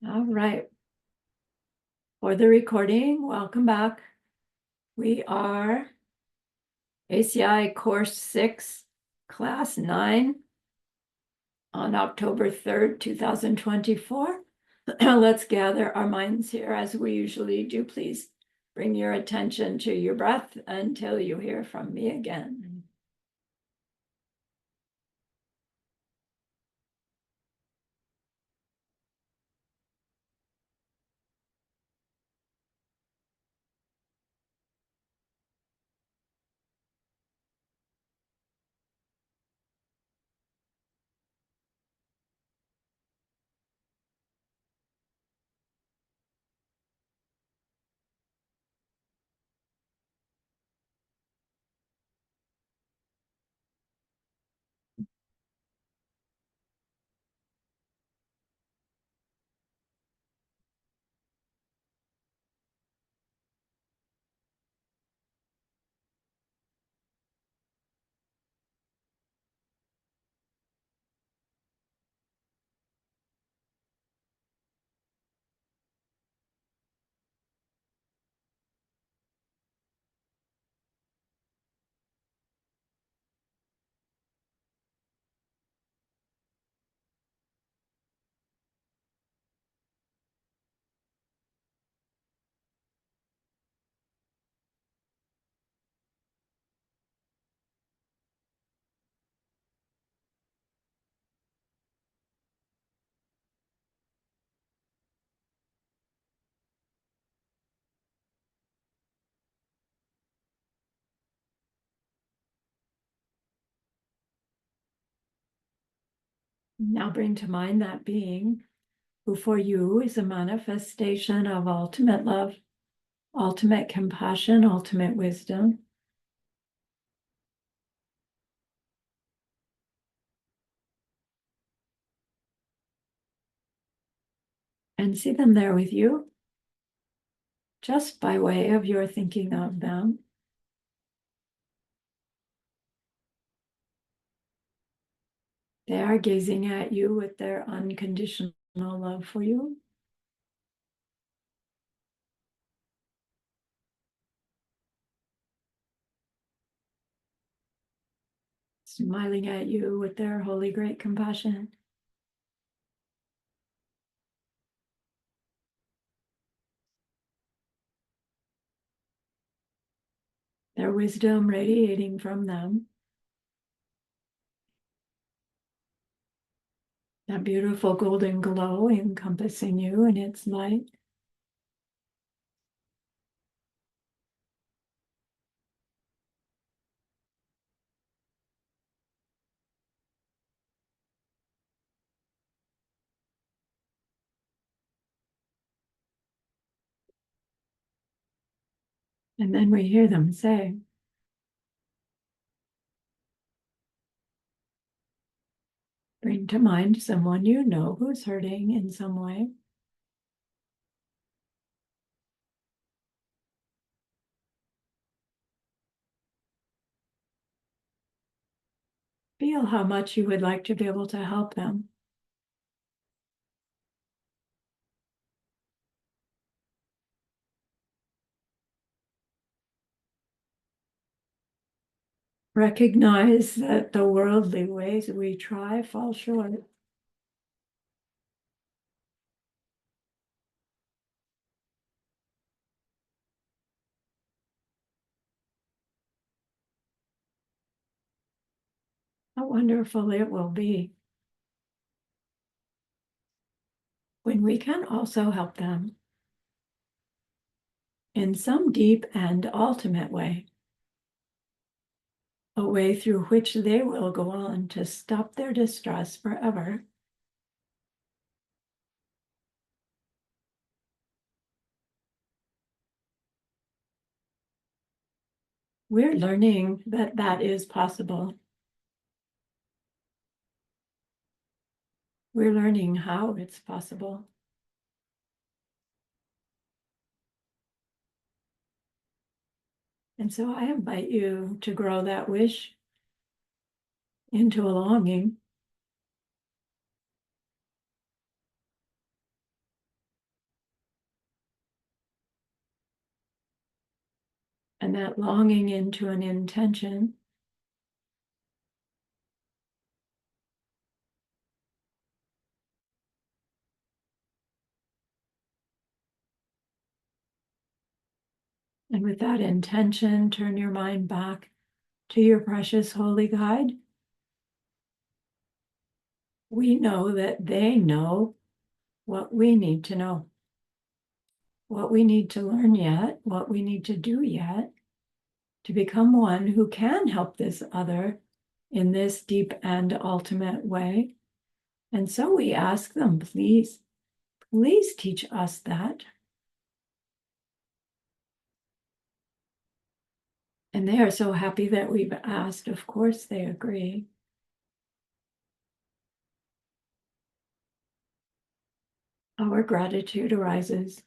All right. For the recording, welcome back. We are ACI Course 6, Class 9 on October 3rd, 2024. Let's gather our minds here as we usually do. Please bring your attention to your breath until you hear from me again. Now bring to mind that being who for you is a manifestation of ultimate love, ultimate compassion, ultimate wisdom. And see them there with you, just by way of your thinking of them. They are gazing at you with their unconditional love for you. Smiling at you with their holy great compassion. Their wisdom radiating from them. That beautiful golden glow encompassing you in its light. And then we hear them say, bring to mind someone you know who's hurting in some way. Feel how much you would like to be able to help them. Recognize that the worldly ways we try fall short. How wonderful it will be when we can also help them in some deep and ultimate way, a way through which they will go on to stop their distress forever. We're learning that that is possible. We're learning how it's possible. And so I invite you to grow that wish into a longing. and that longing into an intention. And with that intention, turn your mind back to your precious holy guide. We know that they know what we need to know, what we need to learn yet, what we need to do yet to become one who can help this other in this deep and ultimate way. And so we ask them, please, please teach us that. And they are so happy that we've asked. Of course, they agree. Our gratitude arises.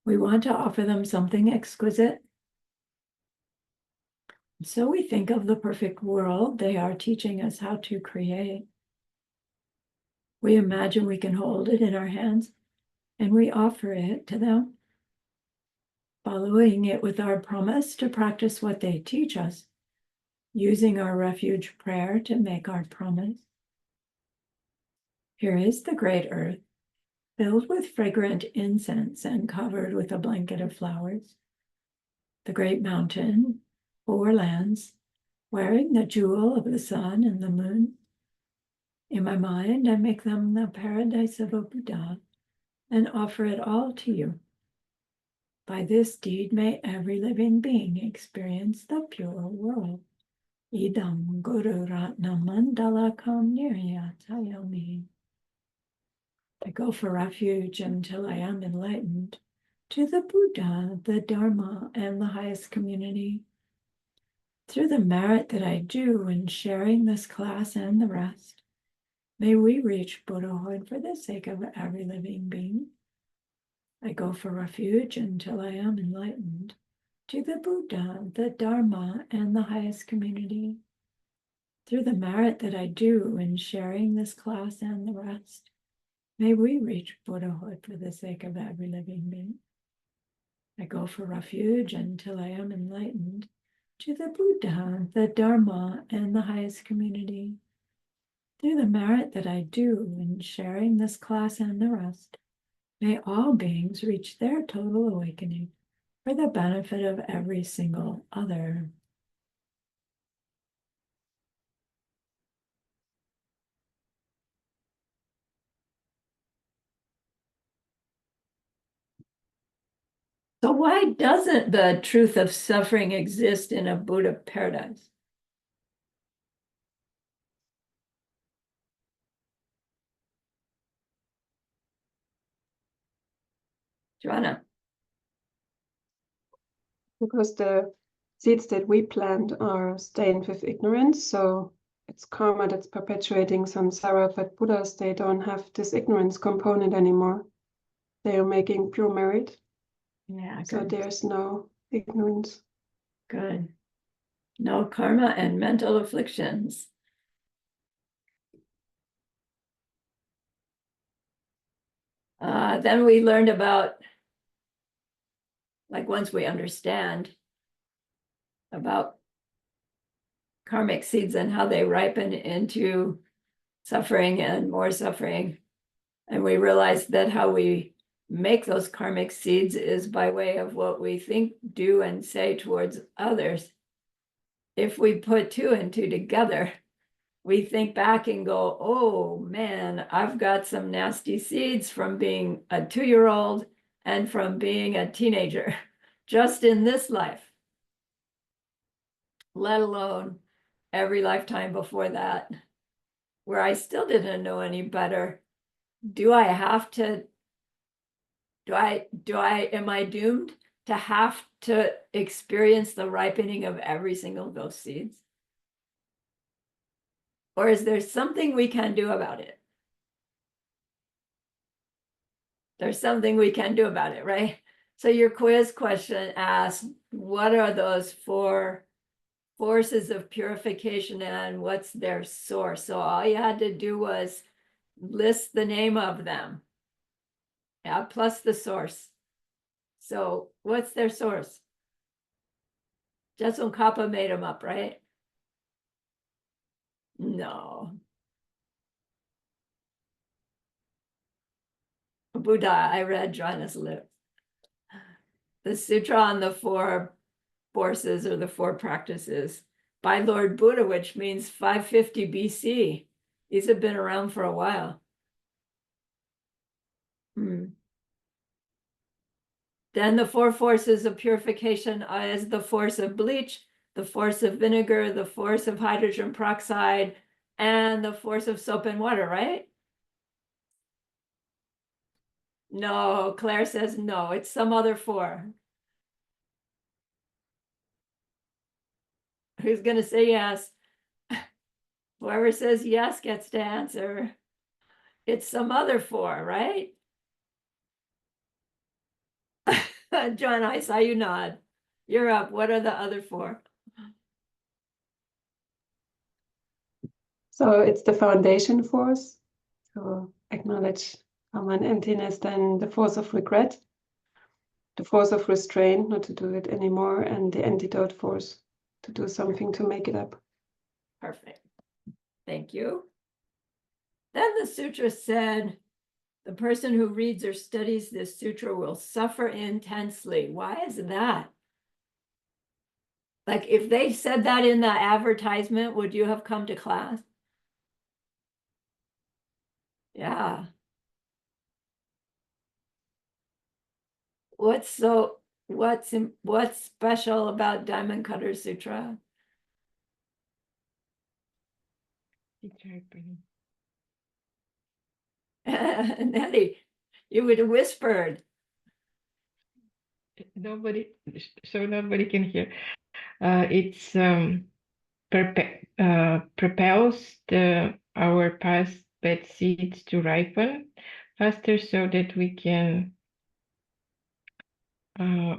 We want to offer them something exquisite. So we think of the perfect world they are teaching us how to create. We imagine we can hold it in our hands and we offer it to them, following it with our promise to practice what they teach us, using our refuge prayer to make our promise. Here is the great earth, filled with fragrant incense and covered with a blanket of flowers. The great mountain, 4 lands, wearing the jewel of the sun and the moon. In my mind, I make them the paradise of a Buddha and offer it all to you. By this deed, may every living being experience the pure world. Idam Guru Ratna Mandala Kam Niryatayami. I go for refuge until I am enlightened to the Buddha, the Dharma, and the highest community. Through the merit that I do in sharing this class and the rest, may we reach Buddhahood for the sake of every living being. I go for refuge until I am enlightened to the Buddha, the Dharma, and the highest community. Through the merit that I do in sharing this class and the rest, may we reach Buddhahood for the sake of every living being. I go for refuge until I am enlightened to the Buddha, the Dharma, and the highest community. Through the merit that I do in sharing this class and the rest, may all beings reach their total awakening for the benefit of every single other. So why doesn't the truth of suffering exist in a Buddha paradise? Joanna? Because the seeds that we plant are stained with ignorance, so it's karma that's perpetuating samsara, but Buddhas, they don't have this ignorance component anymore. They are making pure merit. Yeah, so good. there's no ignorance. Good. No karma and mental afflictions. Then we learned about, like once we understand about karmic seeds and how they ripen into suffering and more suffering. And we realize that how we make those karmic seeds is by way of what we think, do, and say towards others. If we put 2 and 2 together, we think back and go, oh man, I've got some nasty seeds from being a 2-year-old and from being a teenager, just in this life, let alone every lifetime before that, where I still didn't know any better. Do I have to, am I doomed to have to experience the ripening of every single of those seeds? Or is there something we can do about it? There's something we can do about it, right? So your quiz question asks, what are those 4 forces of purification and what's their source? So all you had to do was list the name of them. Yeah, plus the source. So what's their source? Jetsun Kappa made them up, right? No. Buddha, I read Joanna's lips. The Sutra on the Four Forces or the Four Practices by Lord Buddha, which means 550 BC. These have been around for a while. Then the four forces of purification is the force of bleach, the force of vinegar, the force of hydrogen peroxide, and the force of soap and water, right? No, Claire says no, it's some other four. Who's going to say yes? Whoever says yes gets to answer. It's some other four, right? John, I saw you nod. You're up. What are the other four? So it's the foundation force to acknowledge common emptiness, then the force of regret, the force of restraint, not to do it anymore, and the antidote force to do something to make it up. Perfect. Thank you. Then the sutra said, the person who reads or studies this sutra will suffer intensely. Why is that? Like if they said that in the advertisement, would you have come to class? Yeah. What's special about Diamond Cutter Sutra? Nettie, you would have whispered. Nobody, so nobody can hear. It's propels our past bad seeds to ripen faster, so that we can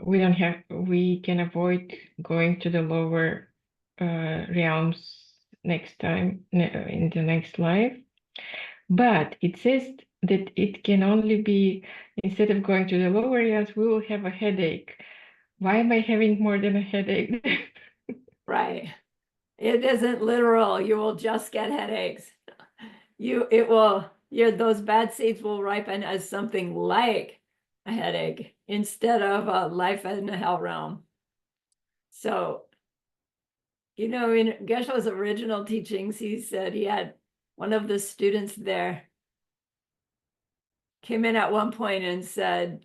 we can avoid going to the lower realms next time in the next life. But it says that it can only be, instead of going to the lower realms, we will have a headache. Why am I having more than a headache? Right. It isn't literal. You will just get headaches. Those bad seeds will ripen as something like a headache instead of a life in the hell realm. So, in Geshe-la's original teachings, he said he had one of the students there came in at one point and said,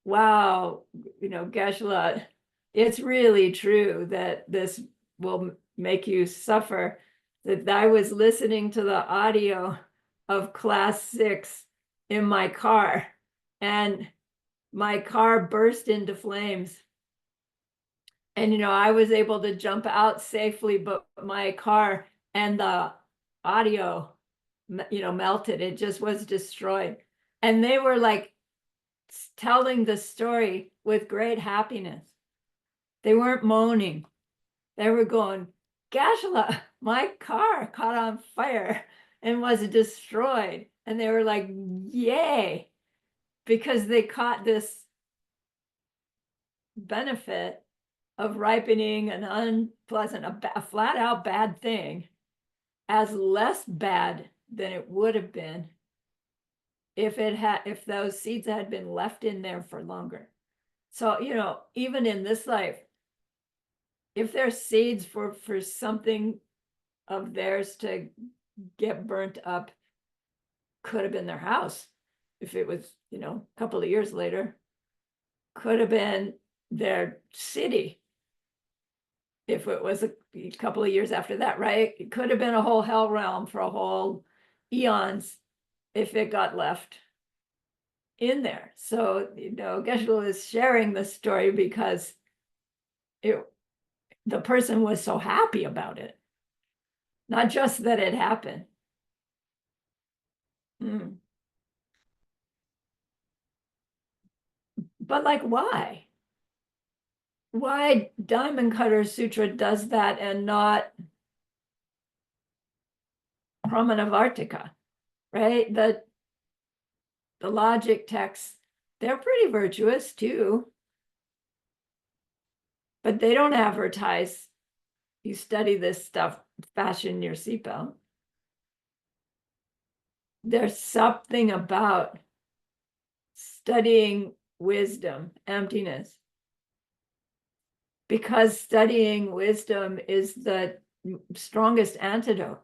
wow, Geshe-la, it's really true that this will make you suffer. That I was listening to the audio of class 6 in my car, and my car burst into flames. And I was able to jump out safely, but my car and the audio, melted. It just was destroyed. And they were like telling the story with great happiness. They weren't moaning. They were going, Geshe-la, my car caught on fire and was destroyed. And they were like, yay, because they caught this benefit of ripening an unpleasant, a flat out bad thing as less bad than it would have been if those seeds had been left in there for longer. So, even in this life, if there's seeds for something of theirs to get burnt up, could have been their house. If it was, a couple of years later, could have been their city. If it was a couple of years after that, right? It could have been a whole hell realm for a whole eons if it got left in there. So, Geshe-la is sharing the story because the person was so happy about it. Not just that it happened. But like, why? Why Diamond Cutter Sutra does that and not Pramanavartika, right? The logic texts, they're pretty virtuous too. But they don't advertise, you study this stuff, fasten your seatbelt. There's something about studying wisdom, emptiness, because studying wisdom is the strongest antidote.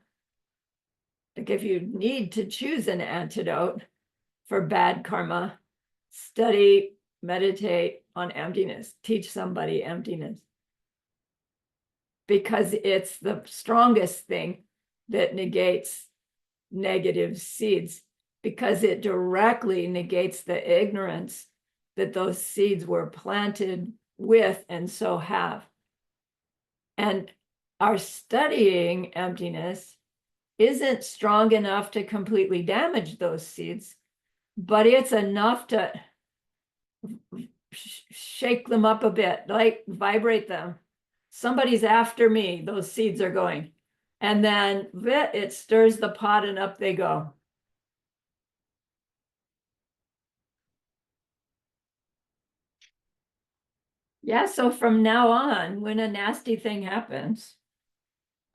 Like if you need to choose an antidote for bad karma, study, meditate on emptiness, teach somebody emptiness. Because it's the strongest thing that negates negative seeds, because it directly negates the ignorance that those seeds were planted with and so have. And our studying emptiness isn't strong enough to completely damage those seeds, but it's enough to shake them up a bit, like vibrate them. Somebody's after me, those seeds are going. And then it stirs the pot and up they go. Yeah, so from now on, when a nasty thing happens,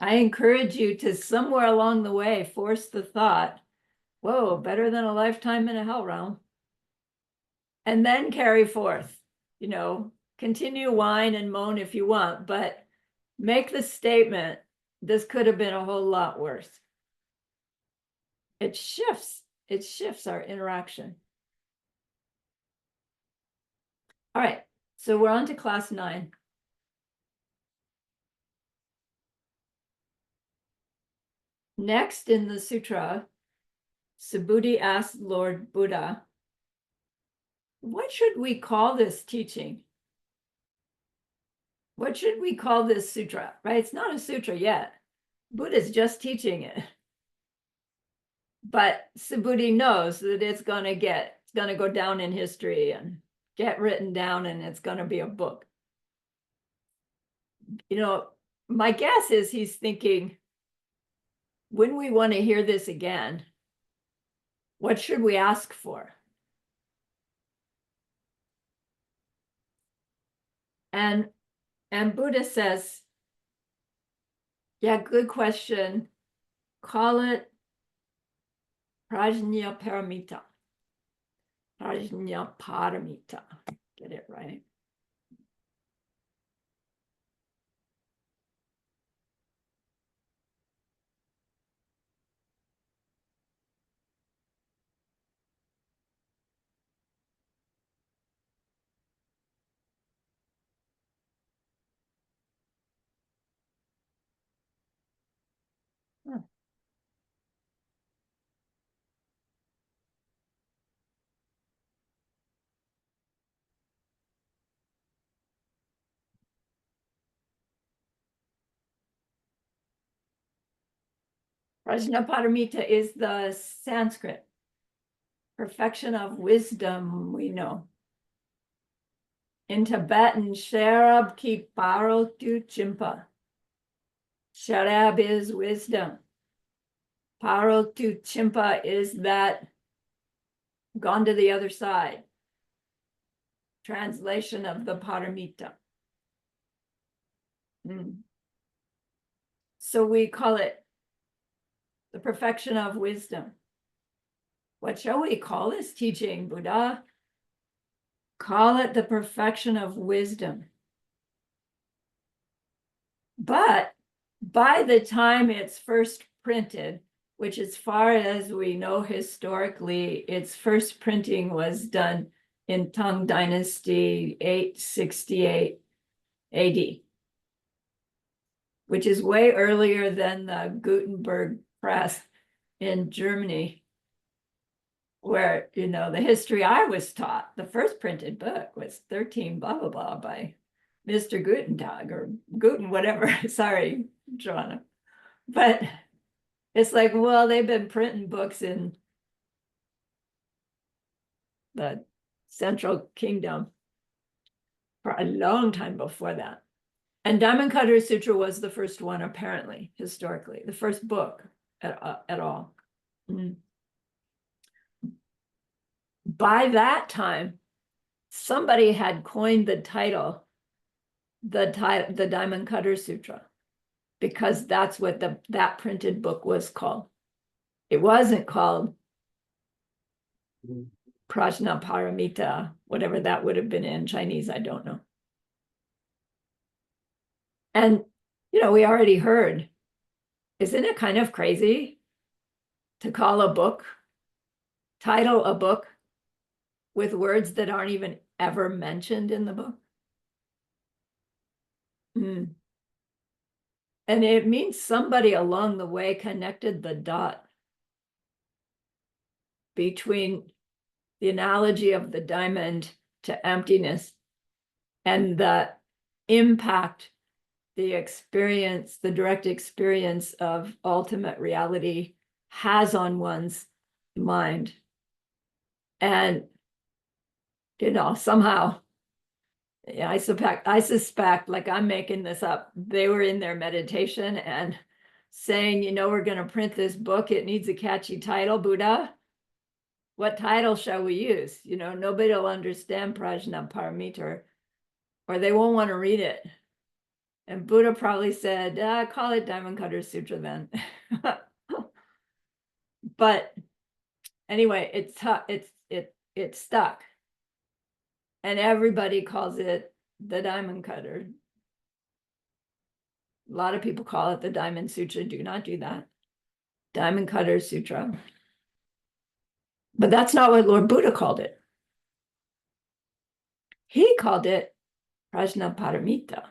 I encourage you to somewhere along the way force the thought, whoa, better than a lifetime in a hell realm. And then carry forth, continue whine and moan if you want, but make the statement, this could have been a whole lot worse. It shifts our interaction. All right, so we're on to class 9. Next in the sutra, Subhuti asked Lord Buddha, what should we call this teaching? What should we call this sutra, right? It's not a sutra yet. Buddha's just teaching it. But Subhuti knows that it's going to go down in history and get written down, and it's going to be a book. My guess is he's thinking, when we want to hear this again, what should we ask for? And Buddha says, yeah, good question. Call it Prajna Paramita. Prajna Paramita. Get it right. Prajnaparamita is the Sanskrit. Perfection of wisdom, we know. In Tibetan, Sharab ki paro tu chimpa. Sharab is wisdom. Paro tu chimpa is that gone to the other side. Translation of the paramita. So we call it the perfection of wisdom. What shall we call this teaching, Buddha? Call it the perfection of wisdom. But by the time it's first printed, which as far as we know historically, its first printing was done in Tang Dynasty 868 AD, which is way earlier than the Gutenberg press in Germany, where, the history I was taught, the first printed book was 13 blah, blah, blah by Mr. Gutentag or Guten, whatever. Sorry, Joanna. But it's like, well, they've been printing books in the Central Kingdom for a long time before that. And Diamond Cutter Sutra was the first one, apparently, historically, the first book at all. By that time, somebody had coined the title, the Diamond Cutter Sutra, because that's what that printed book was called. It wasn't called Prajnaparamita, whatever that would have been in Chinese, I don't know. And, we already heard, isn't it kind of crazy to call a book, title a book with words that aren't even ever mentioned in the book? And it means somebody along the way connected the dot between the analogy of the diamond to emptiness and the impact, the experience, the direct experience of ultimate reality has on one's mind. And, somehow, I suspect, like I'm making this up, they were in their meditation and saying, we're going to print this book. It needs a catchy title, Buddha. What title shall we use? Nobody will understand Prajnaparamita, or they won't want to read it. And Buddha probably said, call it Diamond Cutter Sutra then. But anyway, it's tough. It's stuck. And everybody calls it the Diamond Cutter. A lot of people call it the Diamond Sutra. Do not do that. Diamond Cutter Sutra. But that's not what Lord Buddha called it. He called it Prajnaparamita.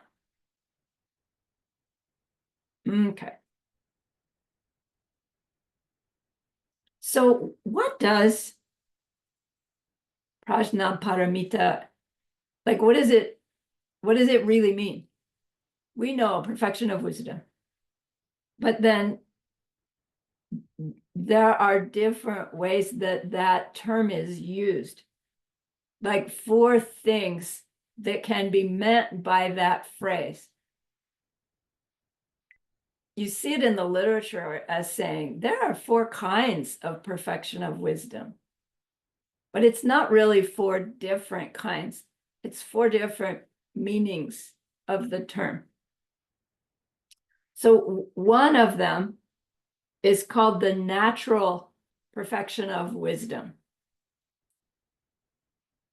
Okay. So what does Prajnaparamita, like what does it really mean? We know perfection of wisdom. But then there are different ways that term is used. Like 4 things that can be meant by that phrase. You see it in the literature as saying there are 4 kinds of perfection of wisdom. But it's not really 4 different kinds. It's 4 different meanings of the term. So one of them is called the natural perfection of wisdom.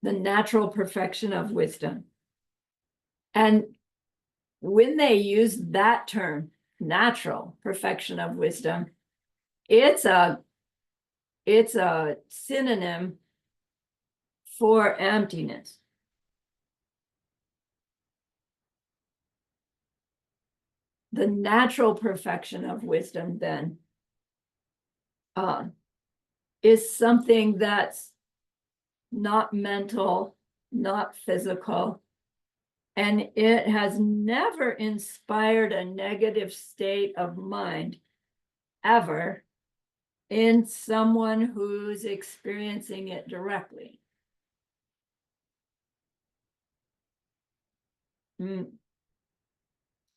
The natural perfection of wisdom. And when they use that term, natural perfection of wisdom, it's a synonym for emptiness. The natural perfection of wisdom then is something that's not mental, not physical, and it has never inspired a negative state of mind ever in someone who's experiencing it directly. And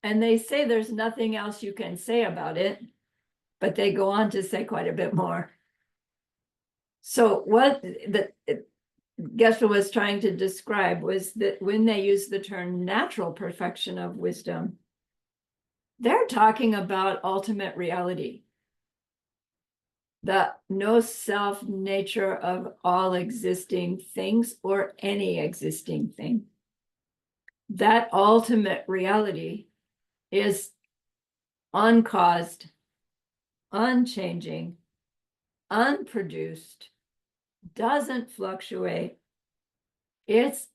they say there's nothing else you can say about it, but they go on to say quite a bit more. So what Geshe was trying to describe was that when they use the term natural perfection of wisdom, they're talking about ultimate reality, the no self nature of all existing things or any existing thing. That ultimate reality is uncaused, unchanging, unproduced, doesn't fluctuate. It's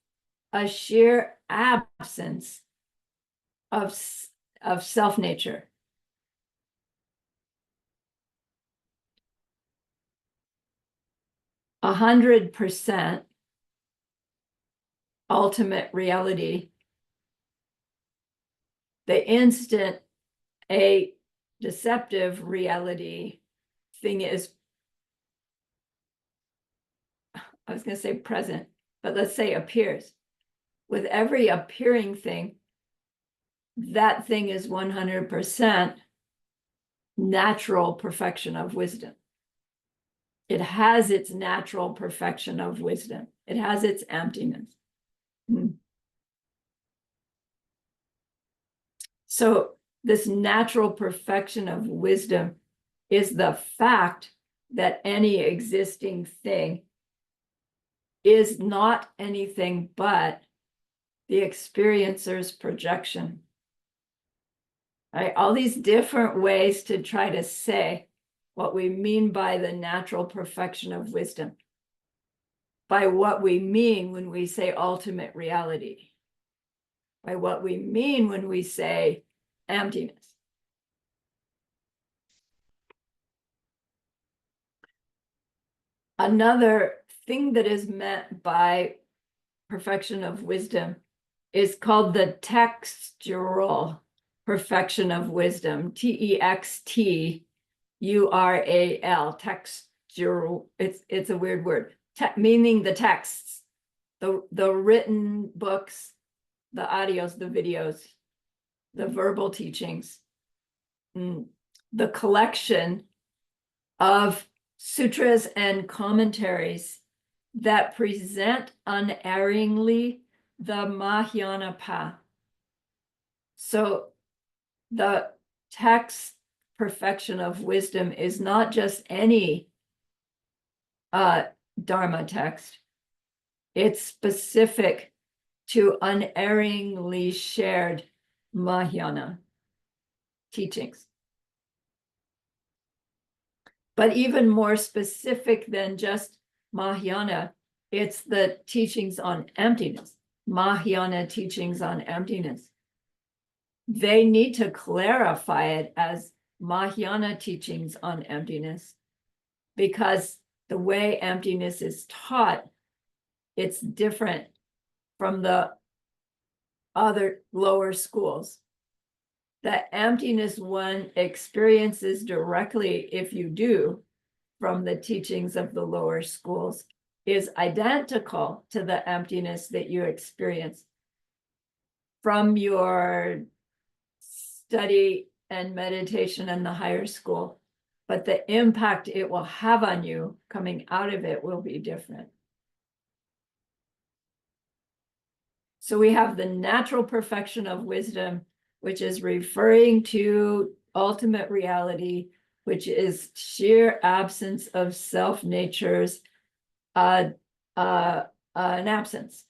a sheer absence of self-nature. A 100% ultimate reality. The instant a deceptive reality thing is, I was going to say present, but let's say appears. With every appearing thing, that thing is 100% natural perfection of wisdom. It has its natural perfection of wisdom. It has its emptiness. So this natural perfection of wisdom is the fact that any existing thing is not anything but the experiencer's projection. Right? All these different ways to try to say what we mean by the natural perfection of wisdom, by what we mean when we say ultimate reality, by what we mean when we say emptiness. Another thing that is meant by perfection of wisdom is called the textural perfection of wisdom, TEXTURAL, textural. It's a weird word, meaning the texts, the written books, the audios, the videos, the verbal teachings, the collection of sutras and commentaries that present unerringly the Mahayana path. So the text perfection of wisdom is not just any Dharma text. It's specific to unerringly shared Mahayana teachings. But even more specific than just Mahayana, it's the teachings on emptiness, Mahayana teachings on emptiness. They need to clarify it as Mahayana teachings on emptiness, because the way emptiness is taught, it's different from the other lower schools. The emptiness one experiences directly, if you do, from the teachings of the lower schools, is identical to the emptiness that you experience from your study and meditation in the higher school. But the impact it will have on you coming out of it will be different. So we have the natural perfection of wisdom, which is referring to ultimate reality, which is sheer absence of self-nature's an absence.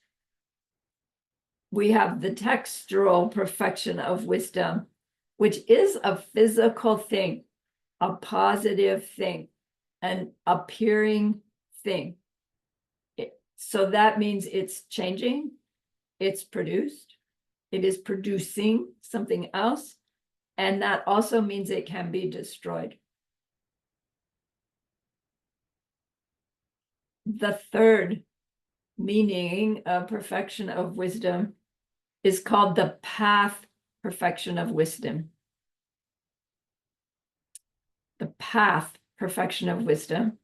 We have the textural perfection of wisdom, which is a physical thing, a positive thing, an appearing thing. So that means it's changing, it's produced, it is producing something else, and that also means it can be destroyed. The third meaning of perfection of wisdom is called the path perfection of wisdom. The path perfection of wisdom.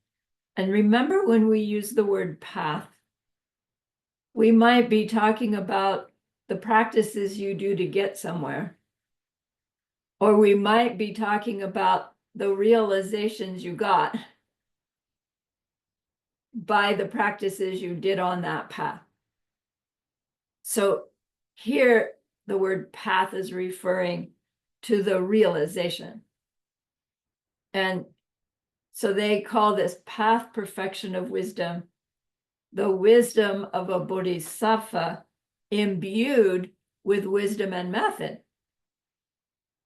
And remember, when we use the word path, we might be talking about the practices you do to get somewhere. Or we might be talking about the realizations you got by the practices you did on that path. So here, the word path is referring to the realization. And so they call this path perfection of wisdom the wisdom of a bodhisattva imbued with wisdom and method.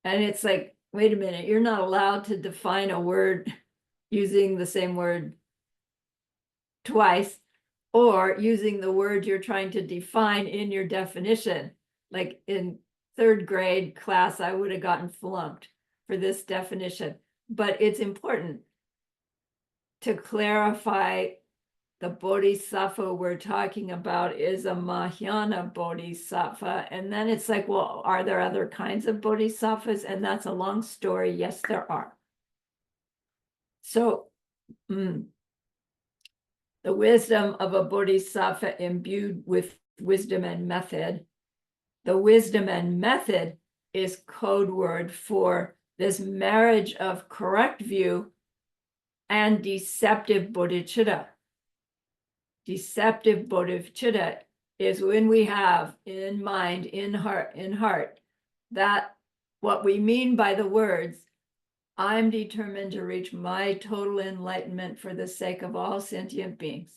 And it's like, wait a minute, you're not allowed to define a word using the same word twice, or using the word you're trying to define in your definition. Like in third grade class, I would have gotten flunked for this definition. But it's important to clarify the bodhisattva we're talking about is a Mahayana bodhisattva. And then it's like, well, are there other kinds of bodhisattvas? And that's a long story. Yes, there are. So the wisdom of a bodhisattva imbued with wisdom and method. The wisdom and method is code word for this marriage of correct view and deceptive bodhicitta. Deceptive bodhicitta is when we have in mind, in heart, that what we mean by the words, I'm determined to reach my total enlightenment for the sake of all sentient beings.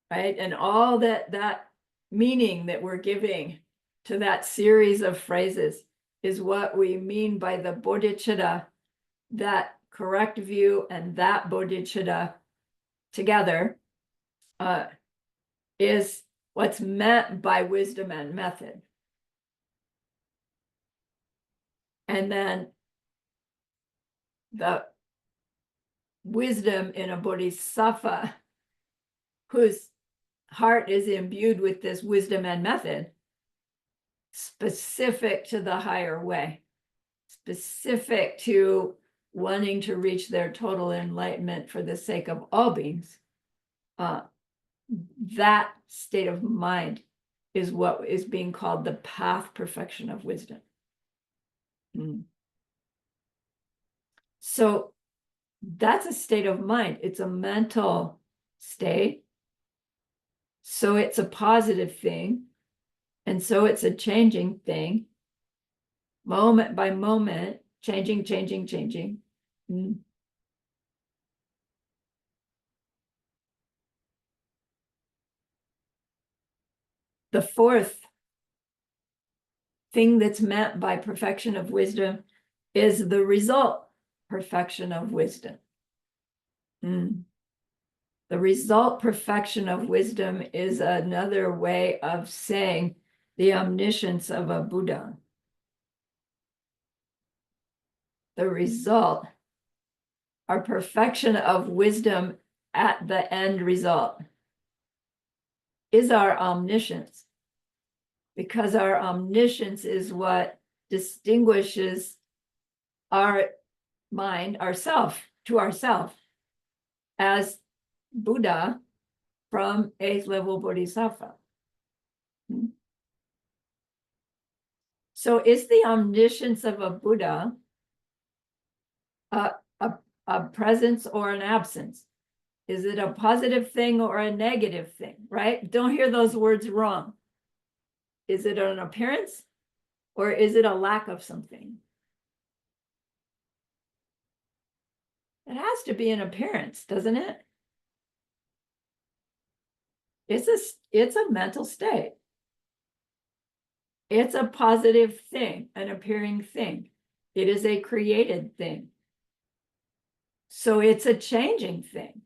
Right? And all that meaning that we're giving to that series of phrases is what we mean by the bodhicitta, that correct view and that bodhicitta together is what's meant by wisdom and method. And then the wisdom in a bodhisattva whose heart is imbued with this wisdom and method, specific to the higher way, specific to wanting to reach their total enlightenment for the sake of all beings. That state of mind is what is being called the path perfection of wisdom. So that's a state of mind. It's a mental state. So it's a positive thing. And so it's a changing thing. Moment by moment, changing. The fourth thing that's meant by perfection of wisdom is the result perfection of wisdom. The result perfection of wisdom is another way of saying the omniscience of a Buddha. The result, our perfection of wisdom at the end result, is our omniscience, because our omniscience is what distinguishes our mind, ourself, to ourself, as Buddha from eighth level Bodhisattva. So is the omniscience of a Buddha a presence or an absence? Is it a positive thing or a negative thing, right? Don't hear those words wrong. Is it an appearance or is it a lack of something? It has to be an appearance, doesn't it? It's a mental state. It's a positive thing, an appearing thing. It is a created thing. So it's a changing thing.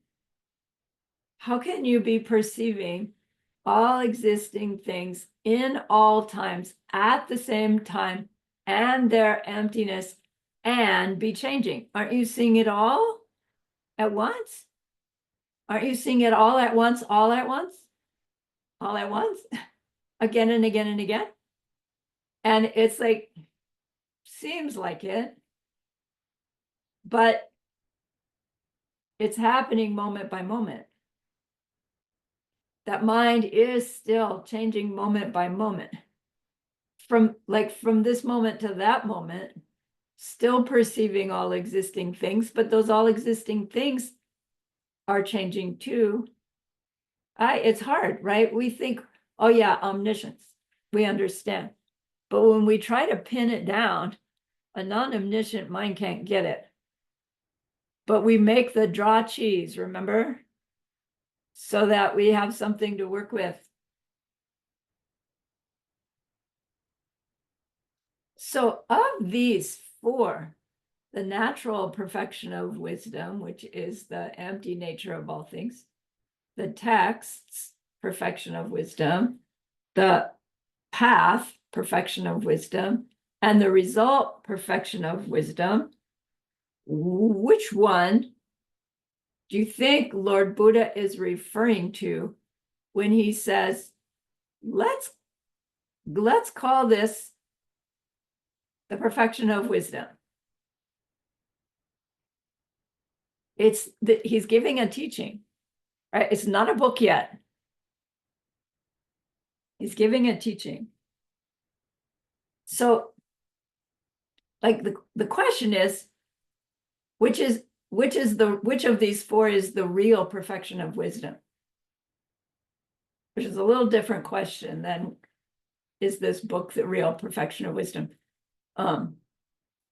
How can you be perceiving all existing things in all times at the same time and their emptiness and be changing? Aren't you seeing it all at once? Aren't you seeing it all at once, all at once? All at once? Again and again and again? And it's like, seems like it, but it's happening moment by moment. That mind is still changing moment by moment. From this moment to that moment, still perceiving all existing things, but those all existing things are changing too. It's hard, right? We think, oh yeah, omniscience, we understand. But when we try to pin it down, a non-omniscient mind can't get it. But we make the draw cheese, remember? So that we have something to work with. So of these four, the natural perfection of wisdom, which is the empty nature of all things, the texts, perfection of wisdom, the path, perfection of wisdom, and the result, perfection of wisdom, which one do you think Lord Buddha is referring to when he says, let's call this the perfection of wisdom? It's that he's giving a teaching, right? It's not a book yet. He's giving a teaching. So like the question is, which of these four is the real perfection of wisdom? Which is a little different question than, is this book the real perfection of wisdom?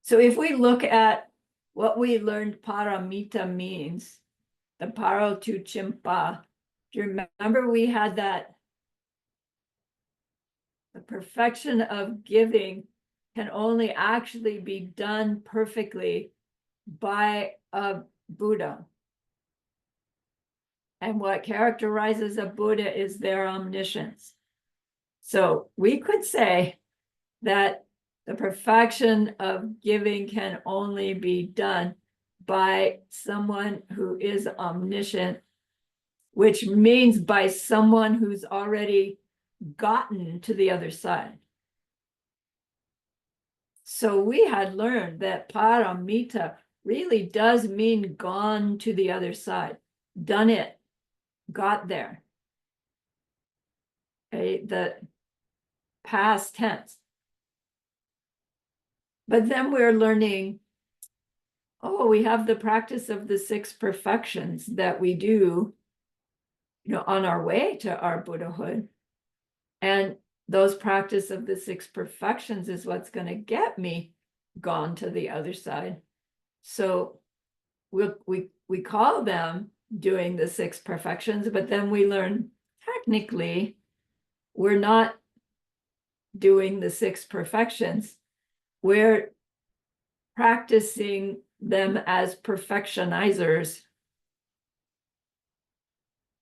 So if we look at what we learned paramita means, the paro tu chimpa, do you remember we had that? The perfection of giving can only actually be done perfectly by a Buddha. And what characterizes a Buddha is their omniscience. So we could say that the perfection of giving can only be done by someone who is omniscient, which means by someone who's already gotten to the other side. So we had learned that paramita really does mean gone to the other side, done it, got there. Okay, the past tense. But then we're learning, oh, we have the practice of the 6 perfections that we do, on our way to our Buddhahood. And those practice of the 6 perfections is what's going to get me gone to the other side. So we call them doing the 6 perfections, but then we learn technically we're not doing the 6 perfections. We're practicing them as perfectionizers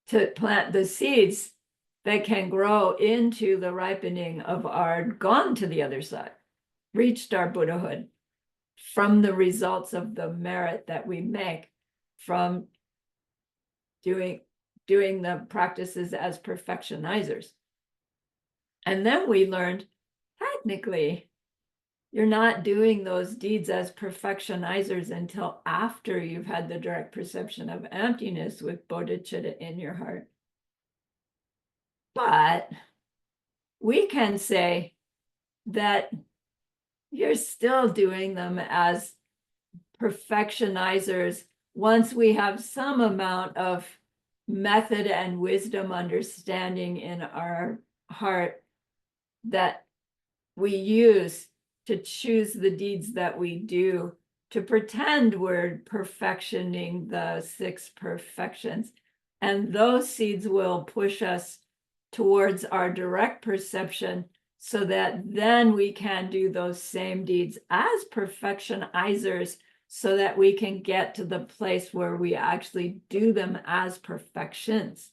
to plant the seeds that can grow into the ripening of our gone to the other side, reached our Buddhahood from the results of the merit that we make from doing the practices as perfectionizers. And then we learned, technically, you're not doing those deeds as perfectionizers until after you've had the direct perception of emptiness with bodhicitta in your heart. But we can say that you're still doing them as perfectionizers once we have some amount of method and wisdom understanding in our heart that we use to choose the deeds that we do, to pretend we're perfectioning the 6 perfections. And those seeds will push us towards our direct perception so that then we can do those same deeds as perfectionizers so that we can get to the place where we actually do them as perfections,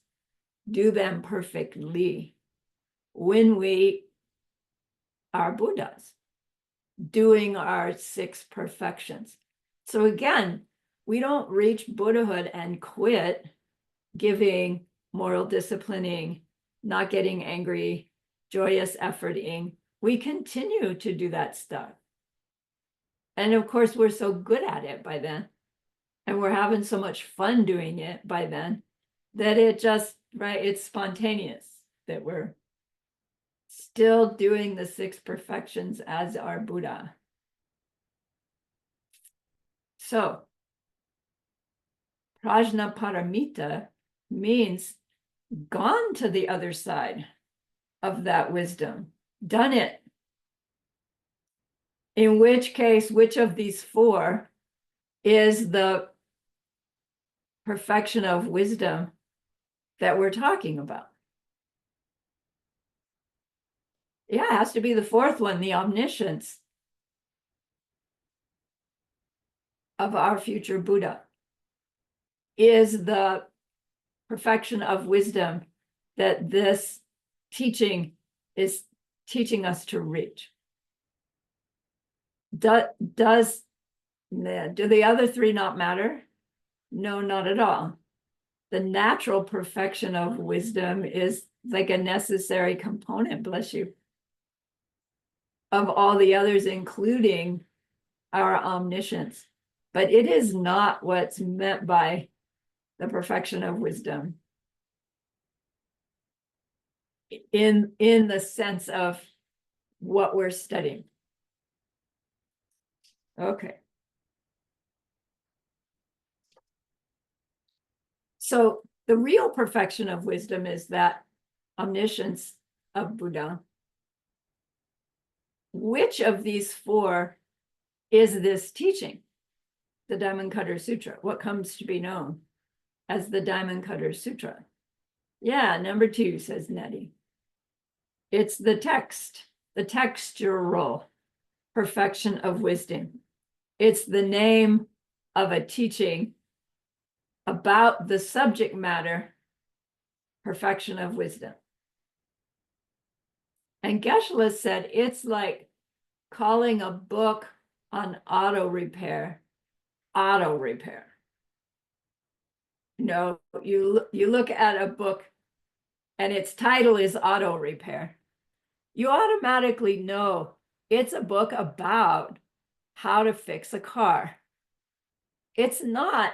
do them perfectly. When we are Buddhas, doing our 6 perfections. So again, we don't reach Buddhahood and quit giving, moral disciplining, not getting angry, joyous efforting. We continue to do that stuff. And of course, we're so good at it by then, and we're having so much fun doing it by then, that it just, right, it's spontaneous, that we're still doing the 6 perfections as our Buddha. So, prajnaparamita means gone to the other side of that wisdom, done it. In which case, which of these 4 is the perfection of wisdom that we're talking about? Yeah, it has to be the 4th one, the omniscience of our future Buddha is the perfection of wisdom that this teaching is teaching us to reach. Do the other 3 not matter? No, not at all. The natural perfection of wisdom is like a necessary component, bless you, of all the others, including our omniscience. But it is not what's meant by the perfection of wisdom in the sense of what we're studying. Okay. So the real perfection of wisdom is that omniscience of Buddha. Which of these 4 is this teaching, the Diamond Cutter Sutra? What comes to be known as the Diamond Cutter Sutra? Yeah, number 2, says Nettie. It's the text, the textural perfection of wisdom. It's the name of a teaching about the subject matter, perfection of wisdom. And Geshe-la said it's like calling a book on auto repair. No, you look at a book and its title is auto repair. You automatically know it's a book about how to fix a car. It's not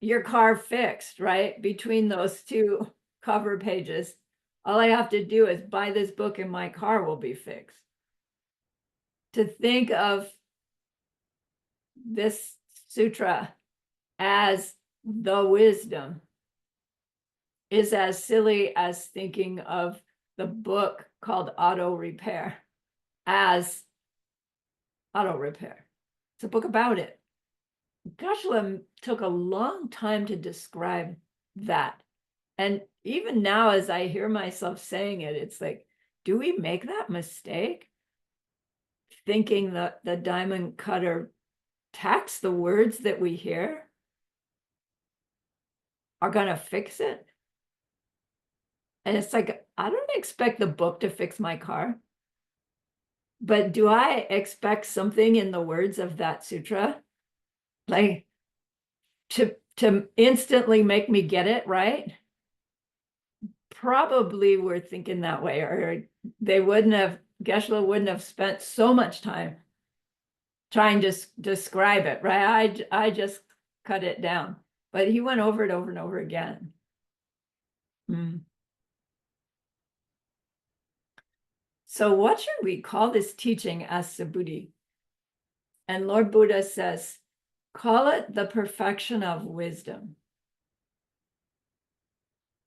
your car fixed, right? Between those 2 cover pages, all I have to do is buy this book and my car will be fixed. To think of this sutra as the wisdom is as silly as thinking of the book called Auto Repair as auto repair. It's a book about it. Geshe-la took a long time to describe that. And even now, as I hear myself saying it, it's like, do we make that mistake? Thinking that the Diamond Cutter text, the words that we hear, are going to fix it? And it's like, I don't expect the book to fix my car. But do I expect something in the words of that sutra? Like to instantly make me get it right? Probably we're thinking that way, or they wouldn't have, Geshe-la wouldn't have spent so much time trying to describe it, right? I just cut it down, but he went over it over and over again. So what should we call this teaching? Asks Subhuti. And Lord Buddha says, call it the perfection of wisdom.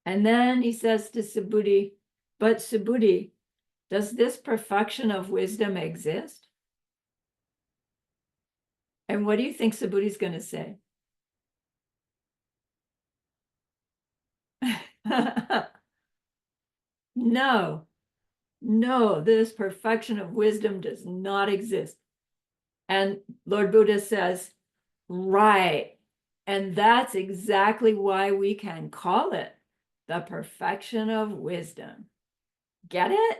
And then he says to Subhuti, but Subhuti, does this perfection of wisdom exist? And what do you think Subhuti's going to say? No, this perfection of wisdom does not exist. And Lord Buddha says, right. And that's exactly why we can call it the perfection of wisdom. Get it?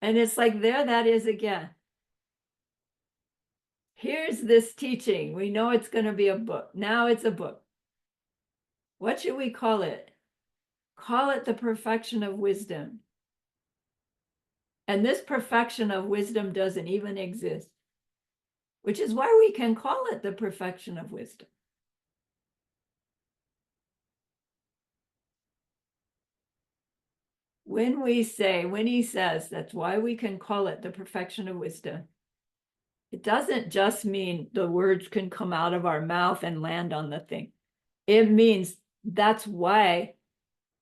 And it's like, there that is again. Here's this teaching. We know it's going to be a book. Now it's a book. What should we call it? Call it the perfection of wisdom. And this perfection of wisdom doesn't even exist, which is why we can call it the perfection of wisdom. When he says, that's why we can call it the perfection of wisdom, it doesn't just mean the words can come out of our mouth and land on the thing. It means that's why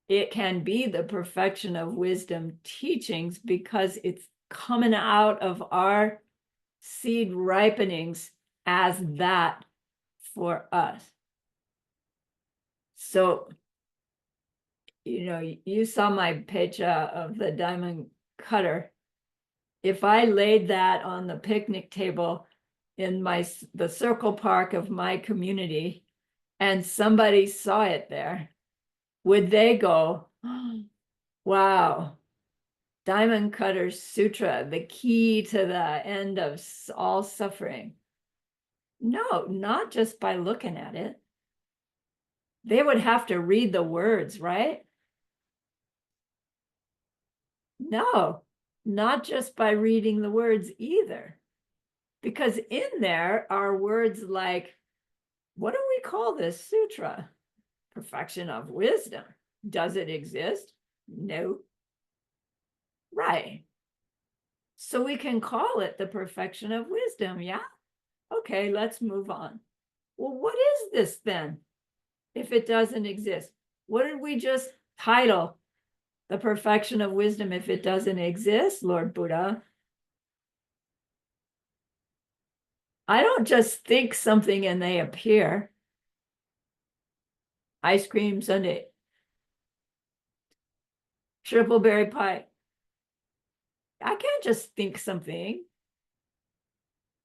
it can be the perfection of wisdom teachings, because it's coming out of our seed ripenings as that for us. So, you saw my picture of the Diamond Cutter. If I laid that on the picnic table in the circle park of my community and somebody saw it there, would they go, oh, wow, Diamond Cutter Sutra, the key to the end of all suffering? No, not just by looking at it. They would have to read the words, right? No, not just by reading the words either. Because in there are words like, what do we call this sutra? Perfection of wisdom. Does it exist? No. Right. So we can call it the perfection of wisdom, yeah? Okay, let's move on. Well, what is this then, if it doesn't exist? What did we just title the perfection of wisdom if it doesn't exist, Lord Buddha? I don't just think something and they appear. Ice cream sundae, triple berry pie. I can't just think something.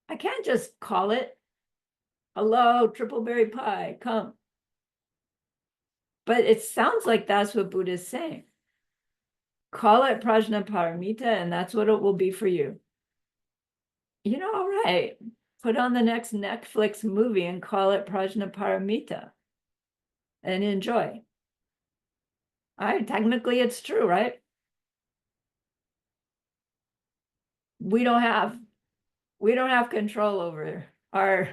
I can't just call it, hello, triple berry pie, come. But it sounds like that's what Buddha is saying. Call it prajnaparamita, and that's what it will be for you. You know, all right, put on the next Netflix movie and call it prajnaparamita and enjoy. Technically it's true, right? We don't have control over our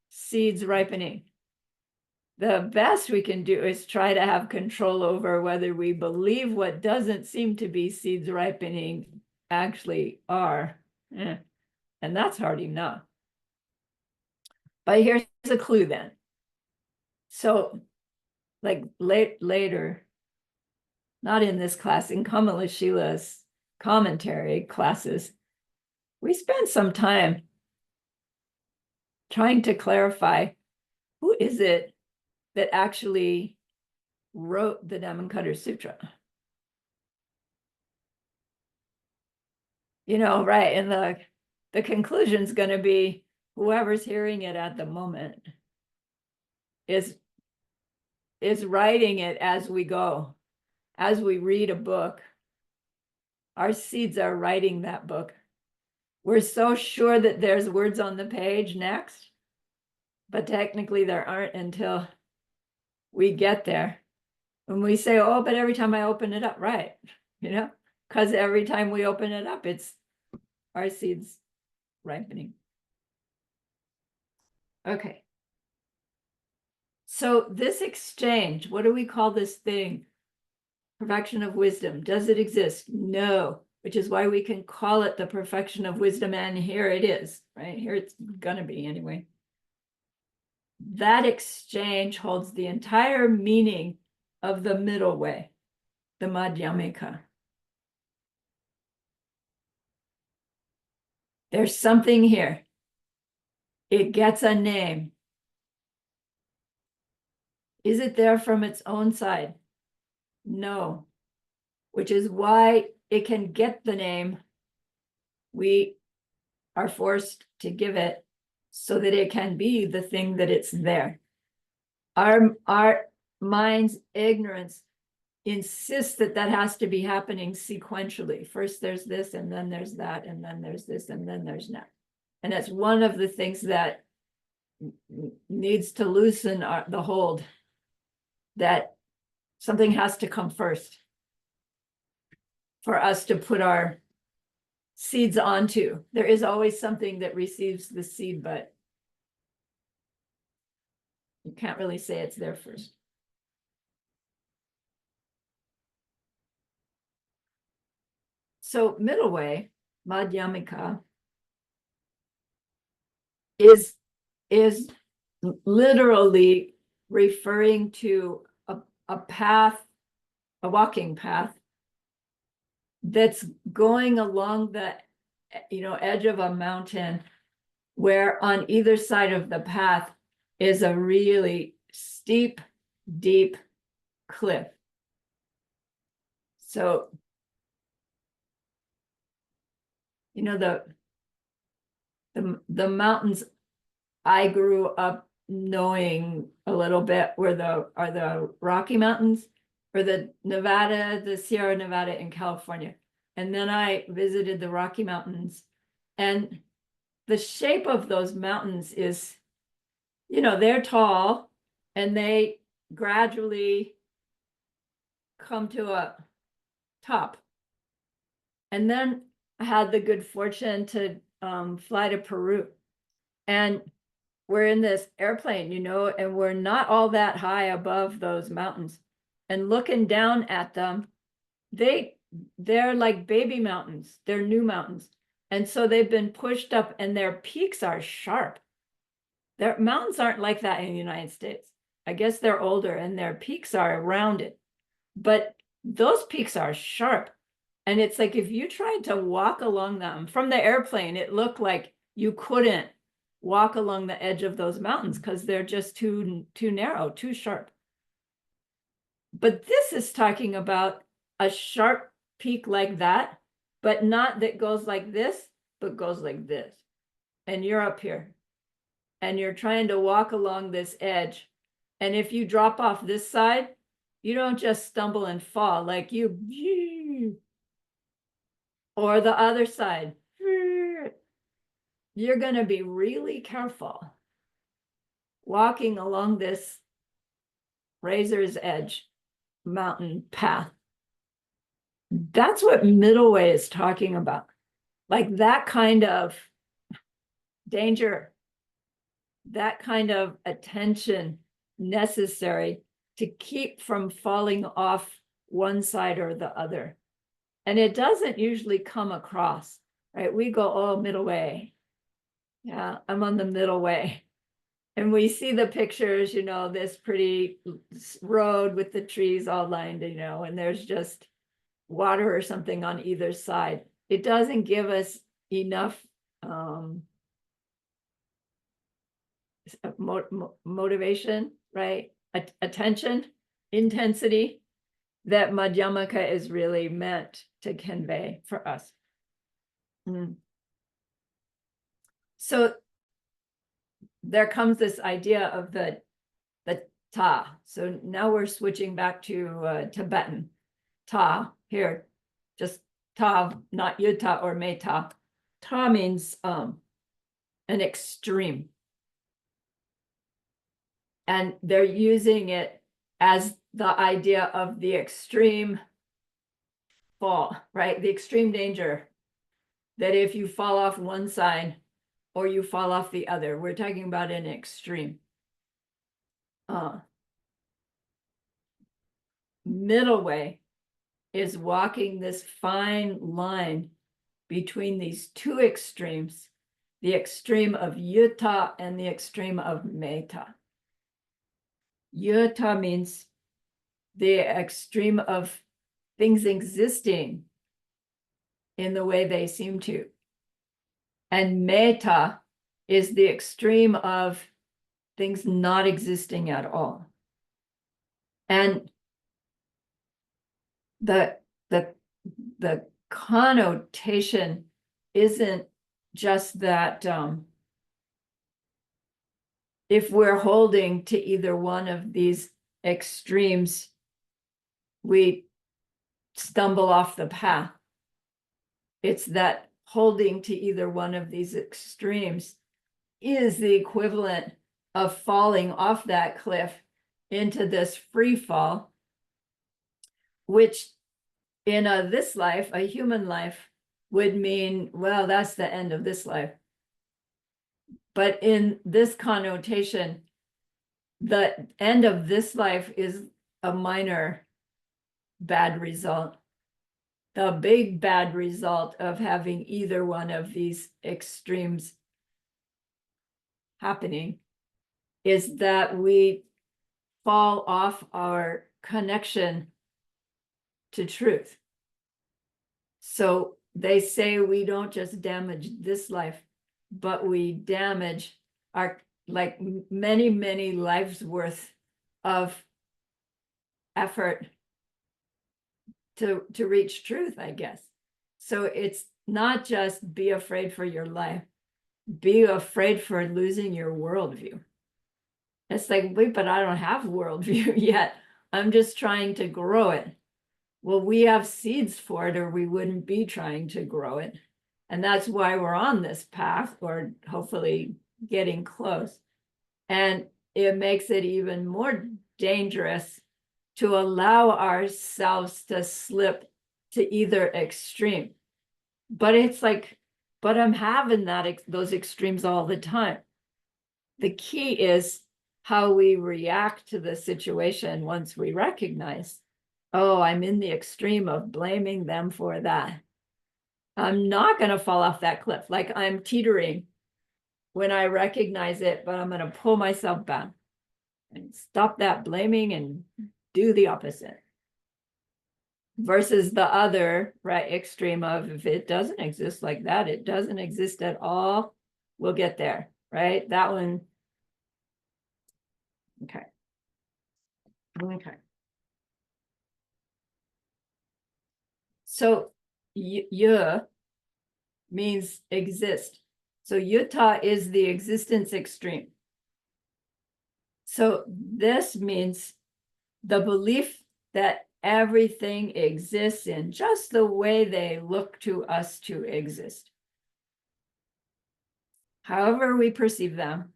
seeds ripening. The best we can do is try to have control over whether we believe what doesn't seem to be seeds ripening actually are. And that's hard enough. But here's a clue then. So like later, not in this class, in Kamala-Shila's commentary classes, we spent some time trying to clarify who is it that actually wrote the Dhammapada Sutra. You know, right, and the conclusion is going to be whoever's hearing it at the moment is writing it as we go. As we read a book, our seeds are writing that book. We're so sure that there's words on the page next, but technically there aren't until we get there. When we say, oh, but every time I open it up, right, you know, because every time we open it up, it's our seeds ripening. Okay. So this exchange, what do we call this thing? Perfection of wisdom. Does it exist? No, which is why we can call it the perfection of wisdom. And here it is, right? Here it's gonna be anyway. That exchange holds the entire meaning of the middle way, the Madhyamika. There's something here. It gets a name. Is it there from its own side? No, which is why it can get the name. We are forced to give it so that it can be the thing that it's there. Our mind's ignorance insists that that has to be happening sequentially. First there's this, and then there's that, and then there's this, and then there's that. And that's one of the things that needs to loosen the hold, that something has to come first for us to put our seeds onto. There is always something that receives the seed, but you can't really say it's there first. So middle way, Madhyamika, is literally referring to a path, a walking path that's going along the edge of a mountain, where on either side of the path is a really steep, deep cliff. So the mountains I grew up knowing a little bit are the Rocky Mountains, or the Nevada, the Sierra Nevada in California. And then I visited the Rocky Mountains, and the shape of those mountains is, they're tall and they gradually come to a top. And then I had the good fortune to fly to Peru, and we're in this airplane, and we're not all that high above those mountains, and looking down at them, they're like baby mountains. They're new mountains. And so they've been pushed up, and their peaks are sharp. Their mountains aren't like that in the United States. I guess they're older and their peaks are rounded, but those peaks are sharp. And it's like, if you tried to walk along them from the airplane, it looked like you couldn't walk along the edge of those mountains because they're just too narrow, too sharp. But this is talking about a sharp peak like that, but not that goes like this, but goes like this. And you're up here and you're trying to walk along this edge. And if you drop off this side, you don't just stumble and fall like you, or the other side. You're going to be really careful walking along this razor's edge mountain path. That's what middle way is talking about. Like that kind of danger, that kind of attention necessary to keep from falling off one side or the other. And it doesn't usually come across, right? We go, oh, middle way. Yeah, I'm on the middle way. And we see the pictures, you know, this pretty road with the trees all lined, you know, and there's just water or something on either side. It doesn't give us enough motivation, right? Attention, intensity that Madhyamaka is really meant to convey for us. So there comes this idea of the ta. So now we're switching back to Tibetan. Ta here, just ta, not yuta or meta. Ta means an extreme. And they're using it as the idea of the extreme fall, right? The extreme danger that if you fall off one side or you fall off the other, we're talking about an extreme. Middle way is walking this fine line between these two extremes, the extreme of yuta and the extreme of meta. Yuta means the extreme of things existing in the way they seem to. And meta is the extreme of things not existing at all. And the connotation isn't just that if we're holding to either one of these extremes, we stumble off the path. It's that holding to either one of these extremes is the equivalent of falling off that cliff into this free fall, which in this life, a human life, would mean, well, that's the end of this life. But in this connotation, the end of this life is a minor bad result. The big bad result of having either one of these extremes happening is that we fall off our connection to truth. So they say we don't just damage this life, but we damage our, like, many, many lives worth of effort to reach truth, I guess. So it's not just be afraid for your life, be afraid for losing your worldview. It's like, wait, but I don't have worldview yet. I'm just trying to grow it. Well, we have seeds for it, or we wouldn't be trying to grow it. And that's why we're on this path, or hopefully getting close. And it makes it even more dangerous to allow ourselves to slip to either extreme. But it's like, but I'm having those extremes all the time. The key is how we react to the situation once we recognize, oh, I'm in the extreme of blaming them for that. I'm not going to fall off that cliff. Like, I'm teetering when I recognize it, but I'm going to pull myself back and stop that blaming and do the opposite. Versus the other, right, extreme of, if it doesn't exist like that, it doesn't exist at all, we'll get there, right? That one. Okay. Okay. So y means exist. So Utah is the existence extreme. So this means the belief that everything exists in just the way they look to us to exist. However we perceive them,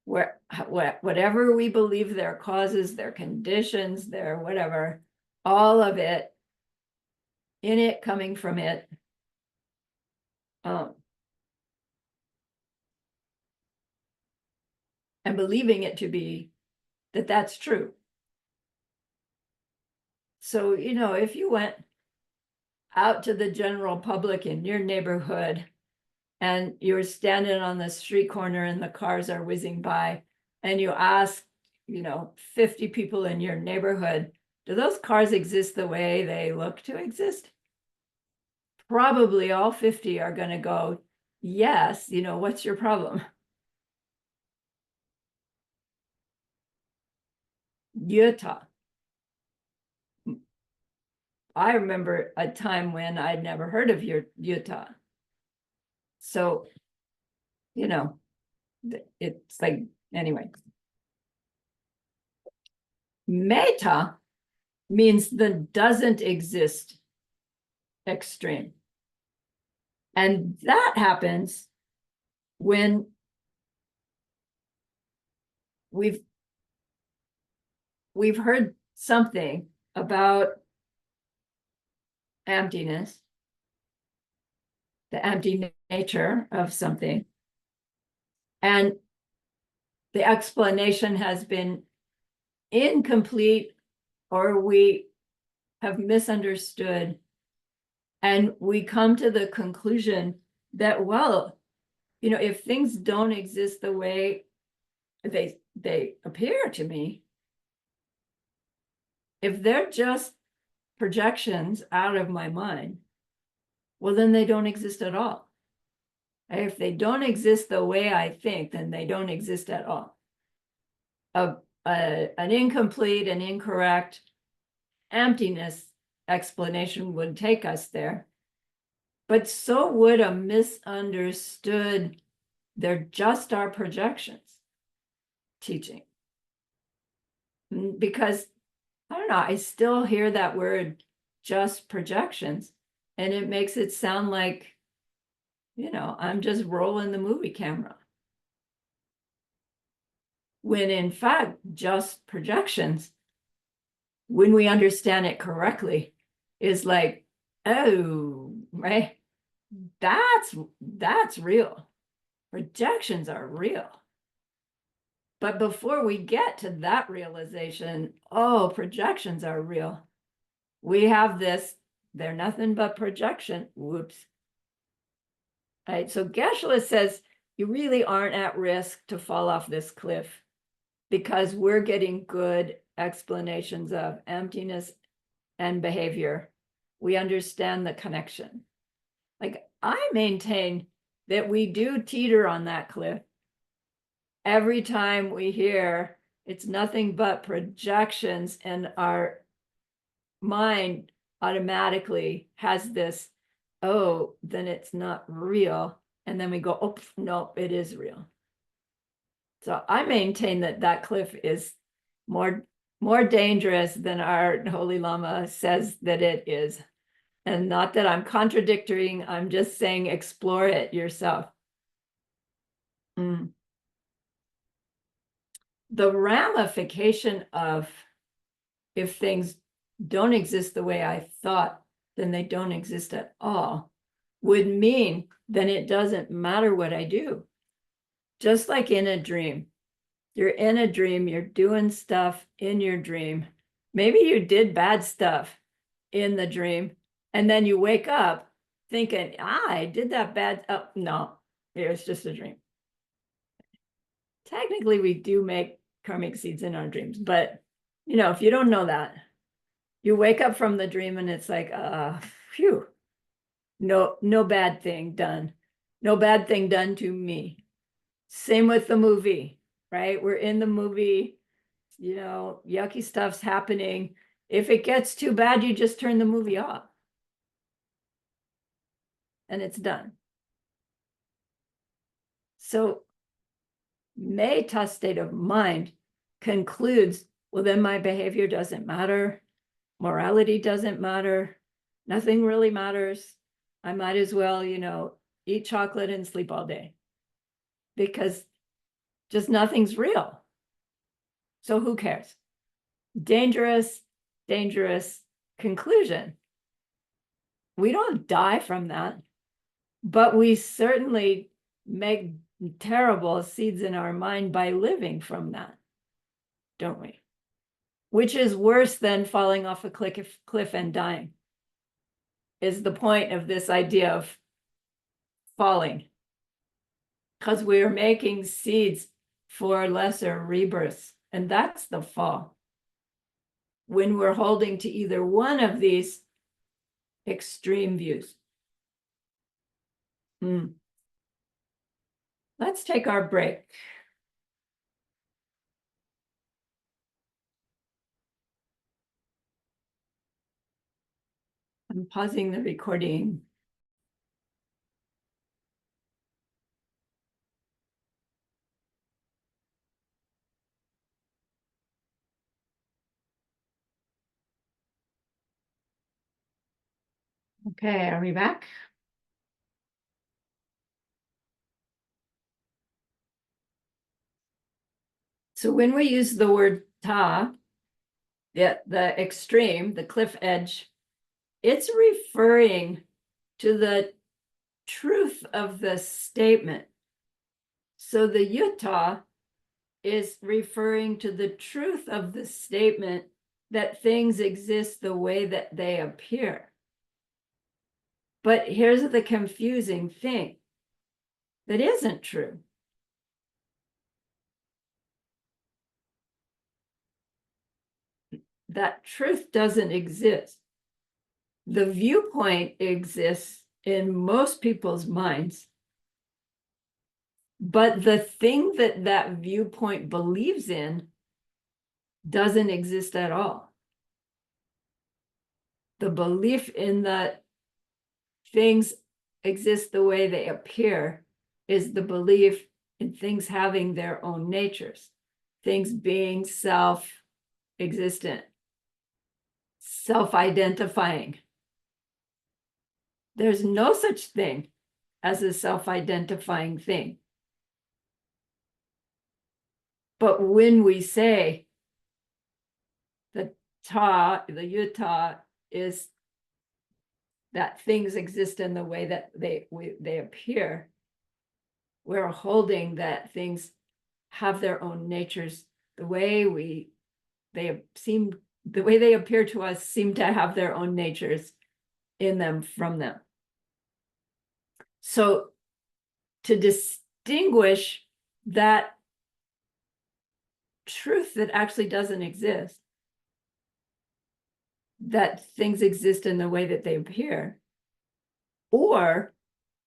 whatever we believe their causes, their conditions, their whatever, all of it, in it, coming from it, and believing it to be that that's true. So, you know, if you went out to the general public in your neighborhood and you're standing on the street corner and the cars are whizzing by, and you ask, you know, 50 people in your neighborhood, do those cars exist the way they look to exist? Probably all 50 are going to go, yes, you know, what's your problem? Utah. I remember a time when I'd never heard of Utah. So, you know, it's like, anyway. Meta means the doesn't exist extreme. And that happens when we've heard something about emptiness, the empty nature of something, and the explanation has been incomplete, or we have misunderstood, and we come to the conclusion that, well, you know, if things don't exist the way they appear to me, if they're just projections out of my mind, well, then they don't exist at all. If they don't exist the way I think, then they don't exist at all. An incomplete and incorrect emptiness explanation would take us there. But so would a misunderstood, they're just our projections teaching. Because, I don't know, I still hear that word, just projections, and it makes it sound like, you know, I'm just rolling the movie camera. When in fact, just projections, when we understand it correctly, is like, oh, right? That's real. Projections are real. But before we get to that realization, oh, projections are real, we have this, they're nothing but projection. Whoops. All right, so Geshe-la says you really aren't at risk to fall off this cliff because we're getting good explanations of emptiness and behavior. We understand the connection. Like, I maintain that we do teeter on that cliff every time we hear it's nothing but projections, and our mind automatically has this, oh, then it's not real. And then we go, oh, no, it is real. So I maintain that that cliff is more dangerous than our Holy Lama says that it is. And not that I'm contradicting, I'm just saying explore it yourself. The ramification of, if things don't exist the way I thought, then they don't exist at all, would mean then it doesn't matter what I do. Just like in a dream. You're in a dream, you're doing stuff in your dream. Maybe you did bad stuff in the dream, and then you wake up thinking, I did that bad. Oh, no, it was just a dream. Technically, we do make karmic seeds in our dreams, but you know, if you don't know that, you wake up from the dream and it's like, phew, no bad thing done. No bad thing done to me. Same with the movie, right? We're in the movie, you know, yucky stuff's happening. If it gets too bad, you just turn the movie off. And it's done. So meta state of mind concludes, well, then my behavior doesn't matter. Morality doesn't matter. Nothing really matters. I might as well, you know, eat chocolate and sleep all day because just nothing's real. So who cares? Dangerous, dangerous conclusion. We don't die from that, but we certainly make terrible seeds in our mind by living from that, don't we? Which is worse than falling off a cliff and dying, is the point of this idea of falling. Because we're making seeds for lesser rebirths, and that's the fall. When we're holding to either one of these extreme views. Let's take our break. I'm pausing the recording. Okay, are we back? So when we use the word ta, the extreme, the cliff edge, it's referring to the truth of the statement. So the yuta is referring to the truth of the statement that things exist the way that they appear. But here's the confusing thing that isn't true. That truth doesn't exist. The viewpoint exists in most people's minds, but the thing that that viewpoint believes in doesn't exist at all. The belief in that things exist the way they appear is the belief in things having their own natures, things being self-existent, self-identifying. There's no such thing as a self-identifying thing. But when we say the yuta is that things exist in the way that they appear, we're holding that things have their own natures. The way they appear to us seem to have their own natures in them from them. So to distinguish that truth that actually doesn't exist, that things exist in the way that they appear, or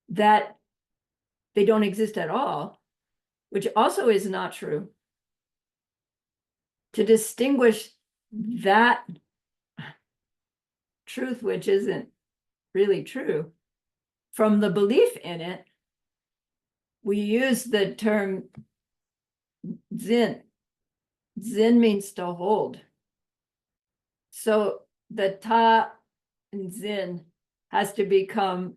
that they don't exist at all, which also is not true. To distinguish that truth, which isn't really true, from the belief in it, we use the term zin. Zin means to hold. So the ta and zin has to become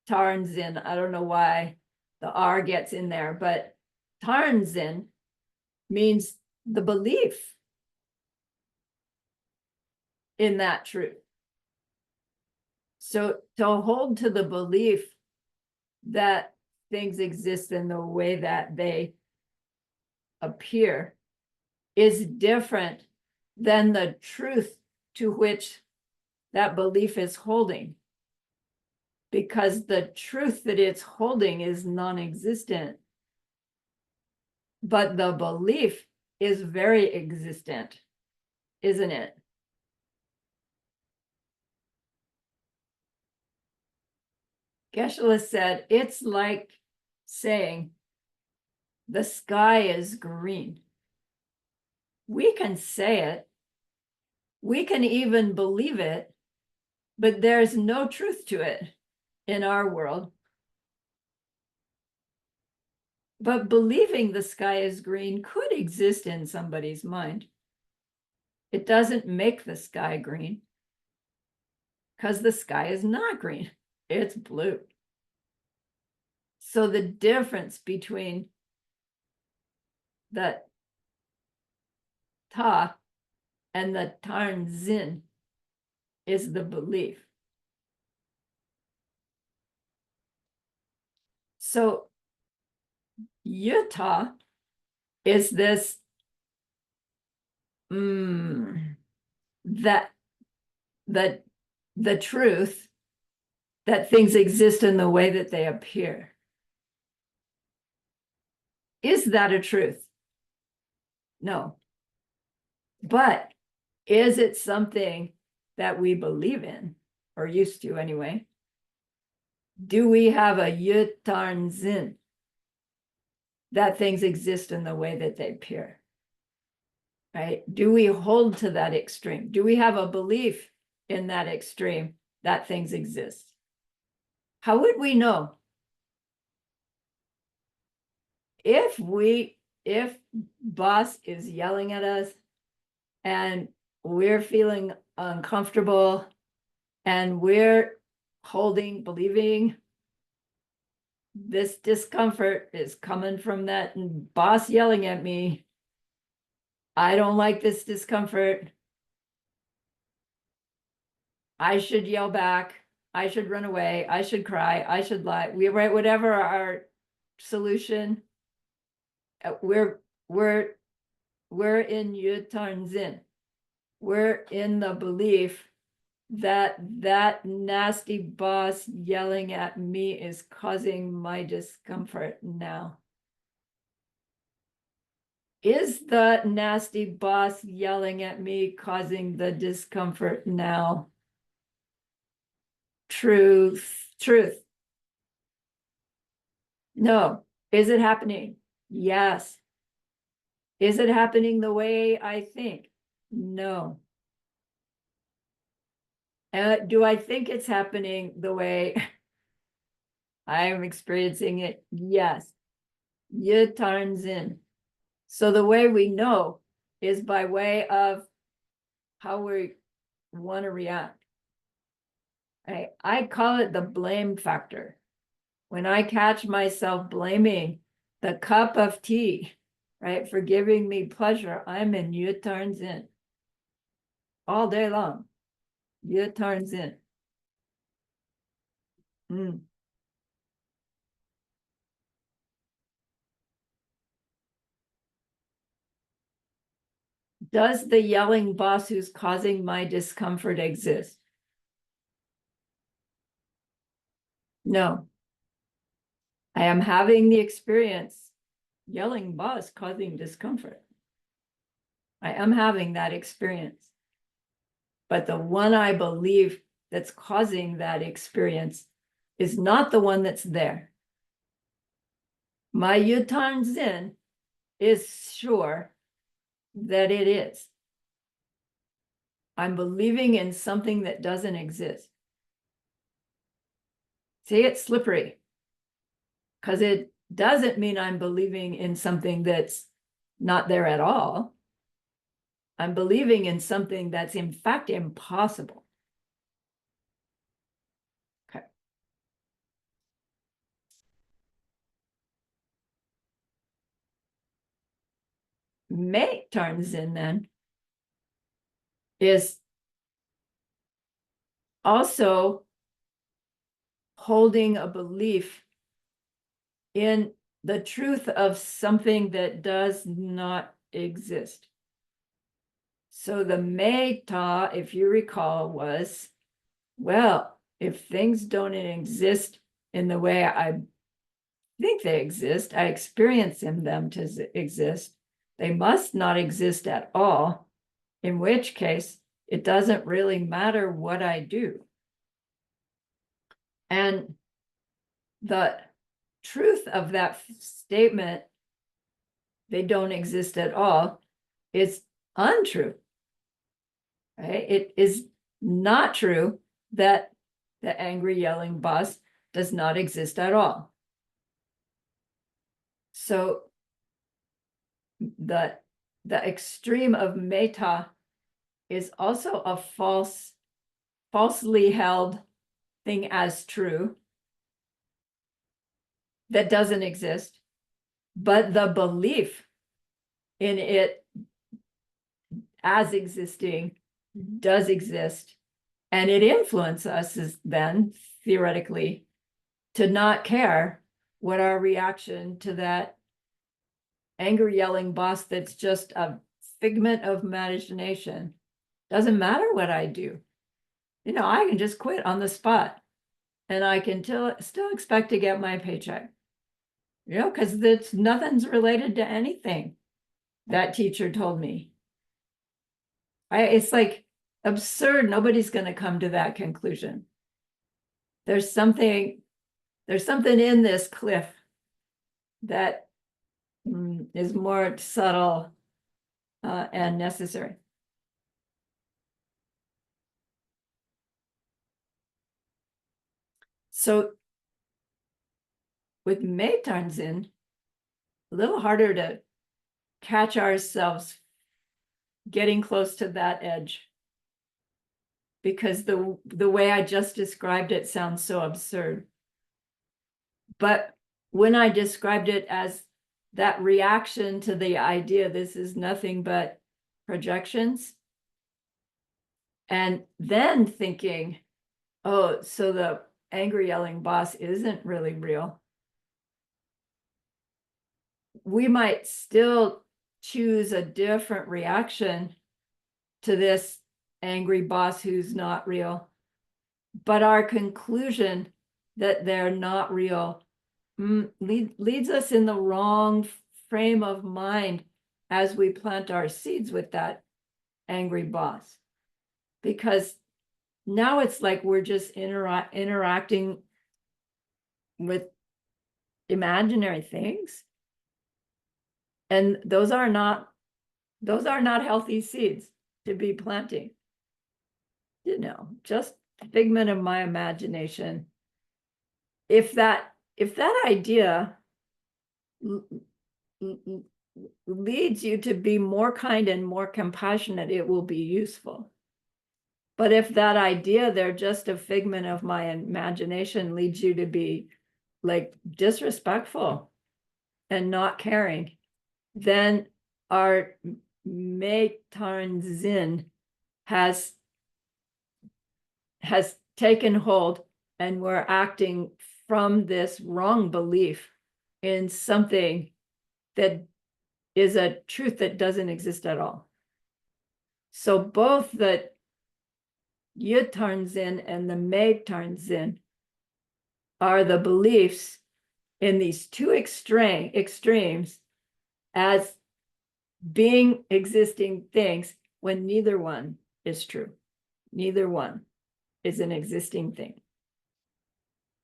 tar and zin. I don't know why the R gets in there, but tar and zin means the belief in that truth. So to hold to the belief that things exist in the way that they appear is different than the truth to which that belief is holding, because the truth that it's holding is non-existent, but the belief is very existent, isn't it? Geshe-la said, it's like saying the sky is green. We can say it. We can even believe it, but there's no truth to it in our world. But believing the sky is green could exist in somebody's mind. It doesn't make the sky green because the sky is not green, it's blue. So the difference between the ta and the tarn zin is the belief. So Utah is this that the truth that things exist in the way that they appear. Is that a truth? No. But is it something that we believe in, or used to anyway? Do we have a yutarn zin that things exist in the way that they appear? Right? Do we hold to that extreme? Do we have a belief in that extreme that things exist? How would we know? If boss is yelling at us and we're feeling uncomfortable and we're believing this discomfort is coming from that boss yelling at me. I don't like this discomfort. I should yell back. I should run away. I should cry. I should lie. We write whatever our solution. We're in yutarn zin. We're in the belief that nasty boss yelling at me is causing my discomfort now. Is the nasty boss yelling at me causing the discomfort now? Truth. No. Is it happening? Yes. Is it happening the way I think? No. Do I think it's happening the way I'm experiencing it? Yes. Yutarn zin. So the way we know is by way of how we want to react. I call it the blame factor. When I catch myself blaming the cup of tea, right, for giving me pleasure, I'm in yutarn zin all day long. Yutarn zin. Does the yelling boss who's causing my discomfort exist? No. I am having the experience, yelling boss causing discomfort. I am having that experience. But the one I believe that's causing that experience is not the one that's there. My yutarn zin is sure that it is. I'm believing in something that doesn't exist. See, it's slippery because it doesn't mean I'm believing in something that's not there at all. I'm believing in something that's in fact impossible. Okay. May turns in then is also holding a belief in the truth of something that does not exist. So the meta, if you recall, was, well, if things don't exist in the way I think they exist, I experience them to exist, they must not exist at all, in which case it doesn't really matter what I do. And the truth of that statement they don't exist at all is untrue. Right? It is not true that the angry yelling boss does not exist at all. So the extreme of metta is also a falsely held thing as true that doesn't exist, but the belief in it as existing does exist, and it influences us then theoretically to not care what our reaction to that angry yelling boss that's just a figment of imagination. Doesn't matter what I do. You know, I can just quit on the spot and I can still expect to get my paycheck. You know, because nothing's related to anything that teacher told me. It's like absurd. Nobody's going to come to that conclusion. There's something in this cliff that is more subtle and necessary. So with Meitanzin, a little harder to catch ourselves getting close to that edge, because the way I just described it sounds so absurd. But when I described it as that reaction to the idea, this is nothing but projections, and then thinking, oh, so the angry yelling boss isn't really real, we might still choose a different reaction to this angry boss who's not real. But our conclusion that they're not real leads us in the wrong frame of mind as we plant our seeds with that angry boss. Because now it's like we're just interacting with imaginary things. And those are not healthy seeds to be planting. You know, just figment of my imagination. If that idea leads you to be more kind and more compassionate, it will be useful. But if that idea, they're just a figment of my imagination, leads you to be like disrespectful and not caring, then our Meitanzin has taken hold, and we're acting from this wrong belief in something that is a truth that doesn't exist at all. So both the Yud-Tarnzin and the Mei-Tarnzin are the beliefs in these two extremes as being existing things when neither one is true. Neither one is an existing thing.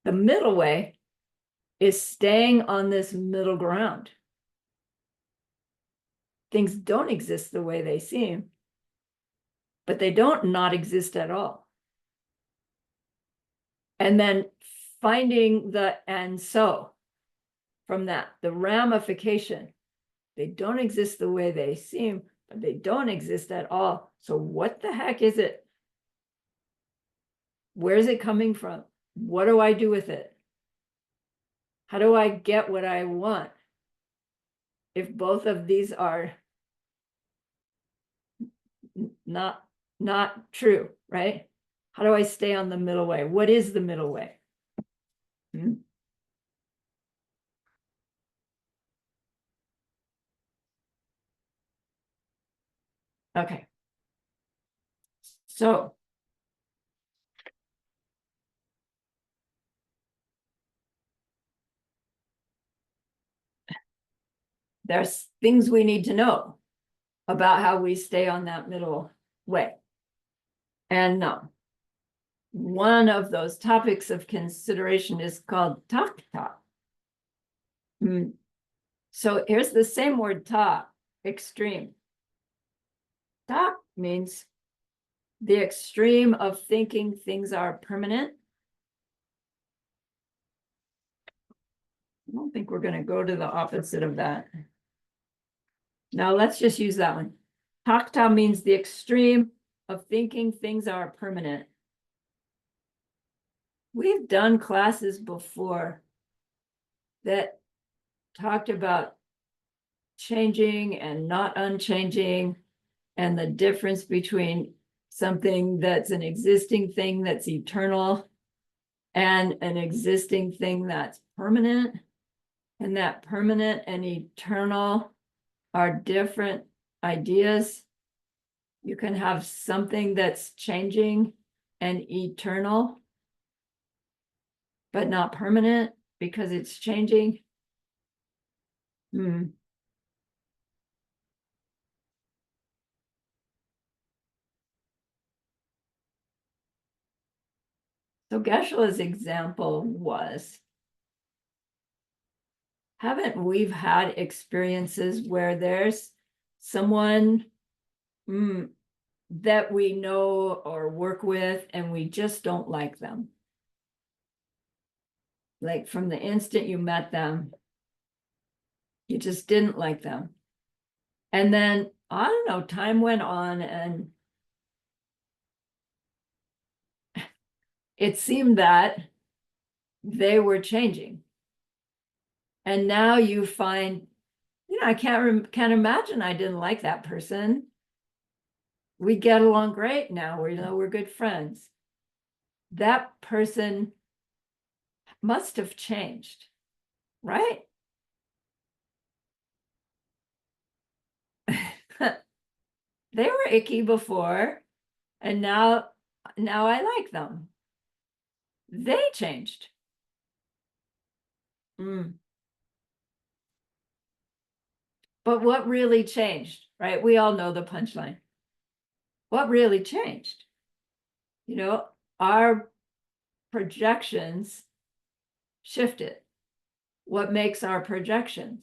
The middle way is staying on this middle ground. Things don't exist the way they seem, but they don't not exist at all. And then finding the and so from that, the ramification. They don't exist the way they seem, but they don't exist at all. So what the heck is it? Where is it coming from? What do I do with it? How do I get what I want if both of these are not true, right? How do I stay on the middle way? What is the middle way? Okay. So there's things we need to know about how we stay on that middle way. And one of those topics of consideration is called takta. So here's the same word, ta, extreme. Ta means the extreme of thinking things are permanent. I don't think we're going to go to the opposite of that. Now let's just use that one. Takta means the extreme of thinking things are permanent. We've done classes before that talked about changing and not unchanging, and the difference between something that's an existing thing that's eternal and an existing thing that's permanent. And that permanent and eternal are different ideas. You can have something that's changing and eternal, but not permanent because it's changing. So Geshe-la's example was, haven't we've had experiences where there's someone that we know or work with and we just don't like them? Like from the instant you met them, you just didn't like them. And then, I don't know, time went on and it seemed that they were changing. And now you find, I can't imagine I didn't like that person. We get along great now. We're good friends. That person must have changed, right? They were icky before, and now I like them. They changed. But what really changed, right? We all know the punchline. What really changed? Our projections shifted. What makes our projections?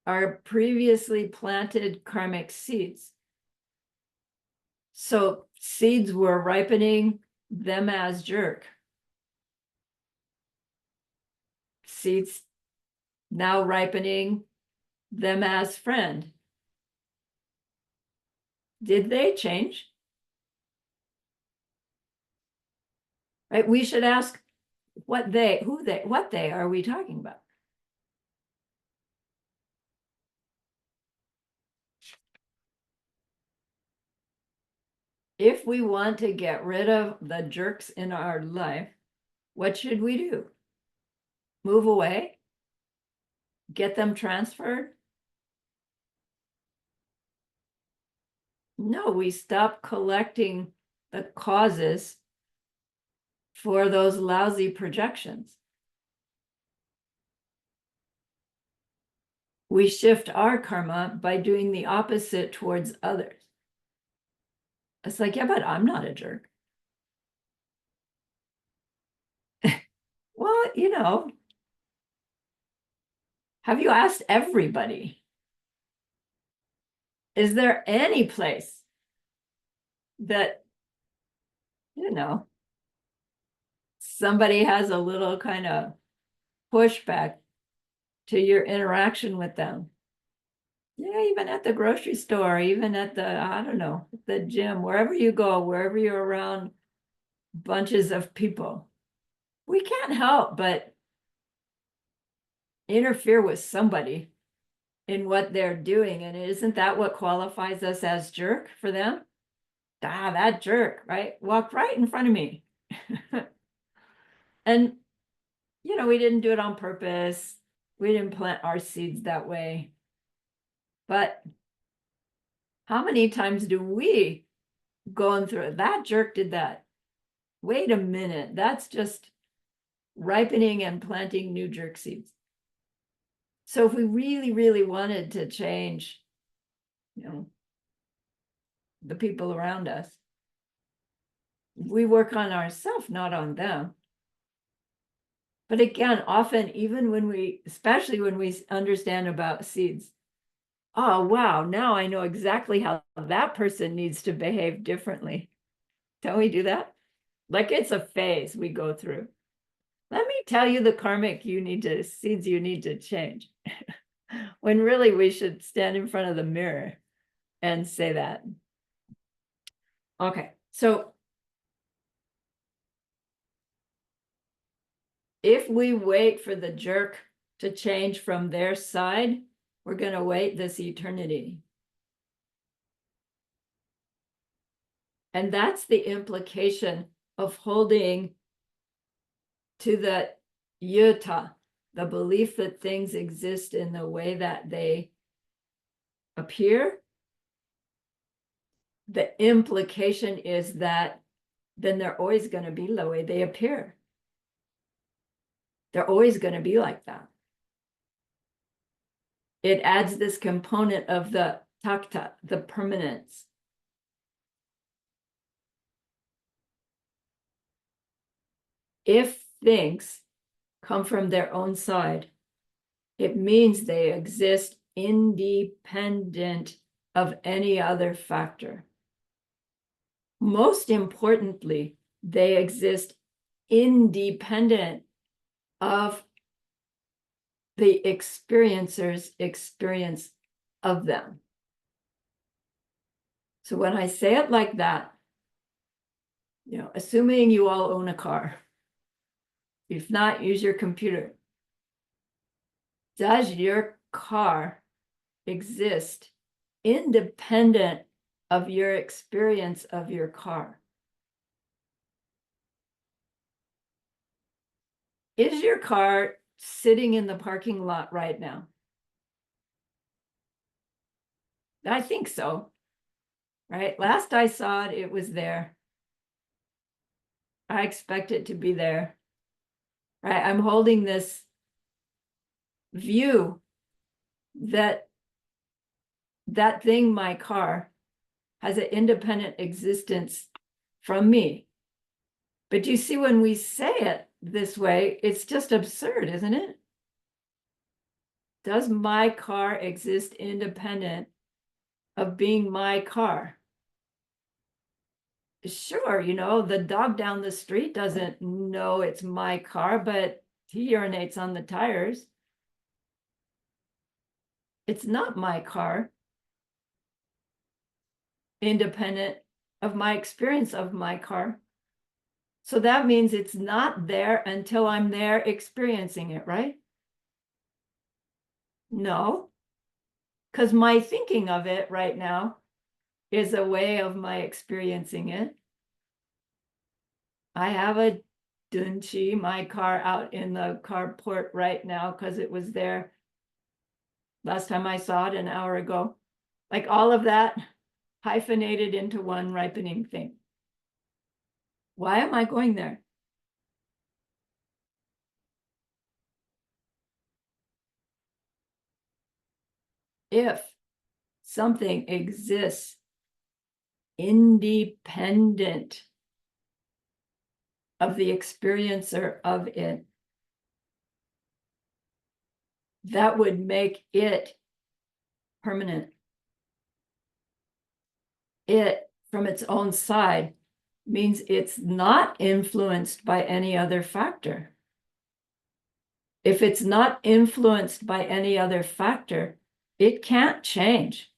Our previously planted karmic seeds. So seeds were ripening them as jerk. Seeds now ripening them as friend. Did they change? Right? We should ask what they are we talking about? If we want to get rid of the jerks in our life, what should we do? Move away? Get them transferred? No, we stop collecting the causes for those lousy projections. We shift our karma by doing the opposite towards others. It's like, yeah, but I'm not a jerk. Well, have you asked everybody? Is there any place that, somebody has a little kind of pushback to your interaction with them? Yeah, even at the grocery store, even at I don't know, the gym, wherever you go, wherever you're around bunches of people, we can't help but interfere with somebody in what they're doing. And isn't that what qualifies us as jerk for them? That jerk, right? Walked right in front of me. And, we didn't do it on purpose. We didn't plant our seeds that way. But how many times do we go through it? That jerk did that. Wait a minute. That's just ripening and planting new jerk seeds. So if we really, really wanted to change, the people around us, we work on ourselves, not on them. But again, often, even when especially when we understand about seeds, oh, wow, now I know exactly how that person needs to behave differently. Don't we do that? Like it's a phase we go through. Let me tell you the karmic seeds you need to change. When really we should stand in front of the mirror and say that. Okay, so if we wait for the jerk to change from their side, we're going to wait this eternity. And that's the implication of holding to the yuta, the belief that things exist in the way that they appear. The implication is that then they're always going to be the way they appear. They're always going to be like that. It adds this component of the takta, the permanence. If things come from their own side, it means they exist independent of any other factor. Most importantly, they exist independent of the experiencer's experience of them. So when I say it like that, assuming you all own a car, if not, use your computer. Does your car exist independent of your experience of your car? Is your car sitting in the parking lot right now? I think so, right? Last I saw it, it was there. I expect it to be there, right? I'm holding this view that thing, my car, has an independent existence from me. But you see, when we say it this way, it's just absurd, isn't it? Does my car exist independent of being my car? Sure, the dog down the street doesn't know it's my car, but he urinates on the tires. It's not my car, independent of my experience of my car. So that means it's not there until I'm there experiencing it, right? No, because my thinking of it right now is a way of my experiencing it. I have a Dunchi, my car, out in the carport right now because it was there last time I saw it an hour ago. Like all of that hyphenated into one ripening thing. Why am I going there? If something exists independent of the experiencer of it, that would make it permanent. It, from its own side, means it's not influenced by any other factor. If it's not influenced by any other factor, it can't change.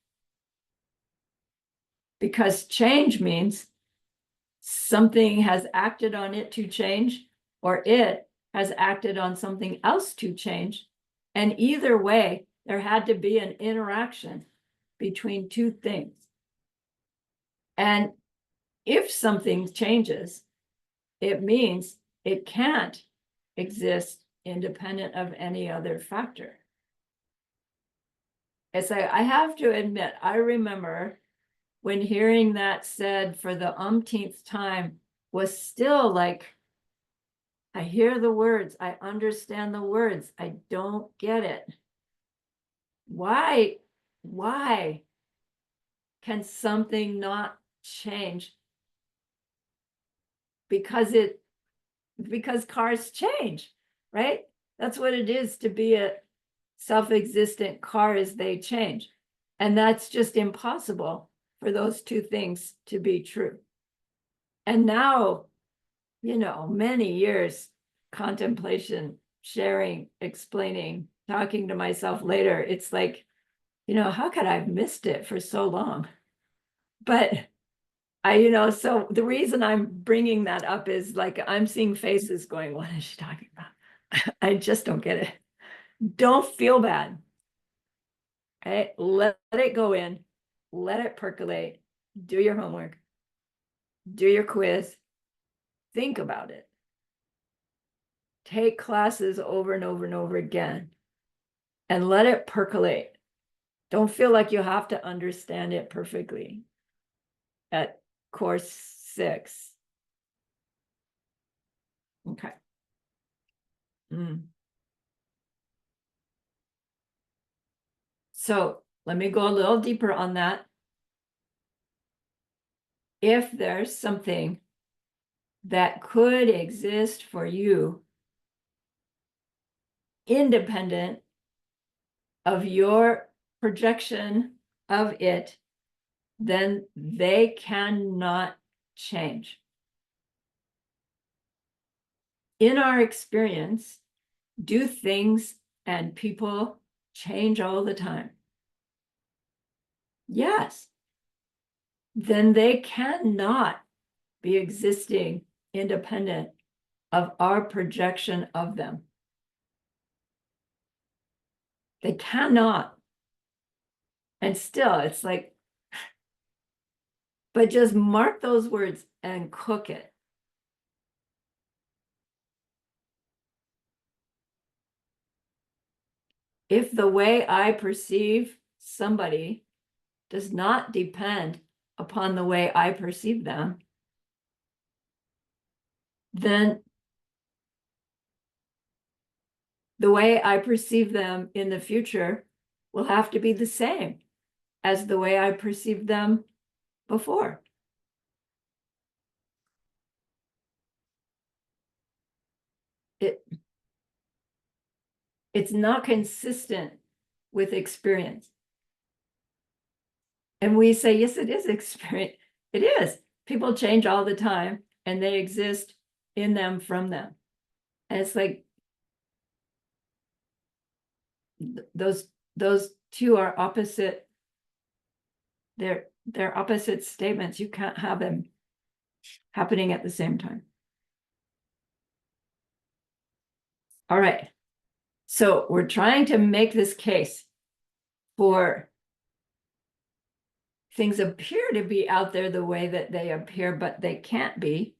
Because change means something has acted on it to change, or it has acted on something else to change. And either way, there had to be an interaction between two things. And if something changes, it means it can't exist independent of any other factor. It's like, I have to admit, I remember when hearing that said for the umpteenth time was still like, I hear the words, I understand the words, I don't get it. Why can something not change? Because cars change. right? That's what it is to be a self-existent car, is they change. And that's just impossible for those two things to be true. And now, many years contemplation, sharing, explaining, talking to myself later, it's like, how could I have missed it for so long? But so the reason I'm bringing that up is like, I'm seeing faces going, what is she talking about? I just don't get it. Don't feel bad. Right? Let it go in, let it percolate, do your homework, do your quiz, think about it. Take classes over and over and over again and let it percolate. Don't feel like you have to understand it perfectly at course 6. Okay. So let me go a little deeper on that. If there's something that could exist for you independent of your projection of it, then they cannot change. In our experience, do things and people change all the time? Yes. Then they cannot be existing independent of our projection of them. They cannot. And still, it's like, but just mark those words and cook it. If the way I perceive somebody does not depend upon the way I perceive them, then the way I perceive them in the future will have to be the same as the way I perceived them before. It's not consistent with experience. And we say, yes, it is experience. It is. People change all the time and they exist in them, from them. And it's like, those two are opposite. They're opposite statements. You can't have them happening at the same time. All right. So we're trying to make this case for things appear to be out there the way that they appear, but they can't be.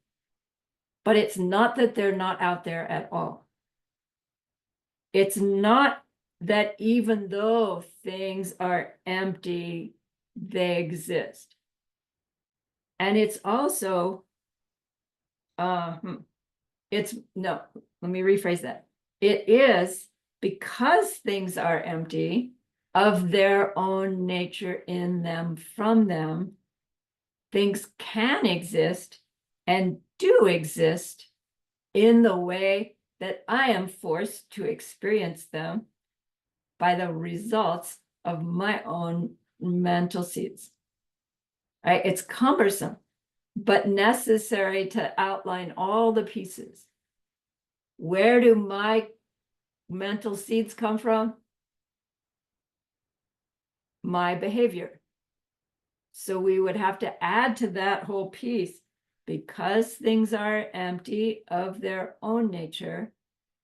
But it's not that they're not out there at all. It's not that even though things are empty, they exist. And it's also, let me rephrase that. It is because things are empty of their own nature in them, from them, things can exist and do exist in the way that I am forced to experience them by the results of my own mental seeds. Right? It's cumbersome, but necessary to outline all the pieces. Where do my mental seeds come from? My behavior. So we would have to add to that whole piece, because things are empty of their own nature,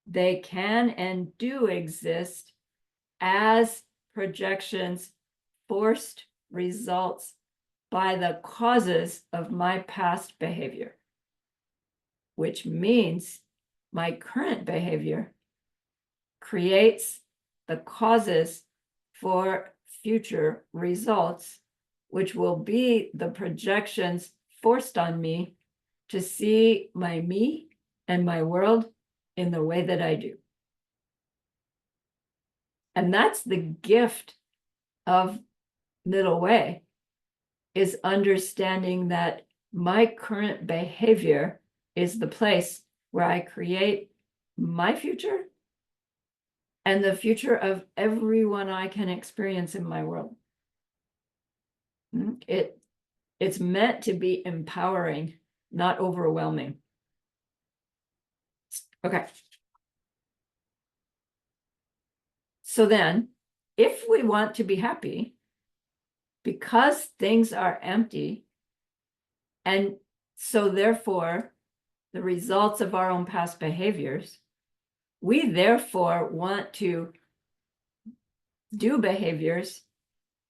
they can and do exist as projections, forced results by the causes of my past behavior, which means my current behavior creates the causes for future results, which will be the projections forced on me to see my me and my world in the way that I do. And that's the gift of middle way, is understanding that my current behavior is the place where I create my future and the future of everyone I can experience in my world. It's meant to be empowering, not overwhelming. Okay. So then, if we want to be happy, because things are empty, and so therefore, the results of our own past behaviors, we therefore want to do behaviors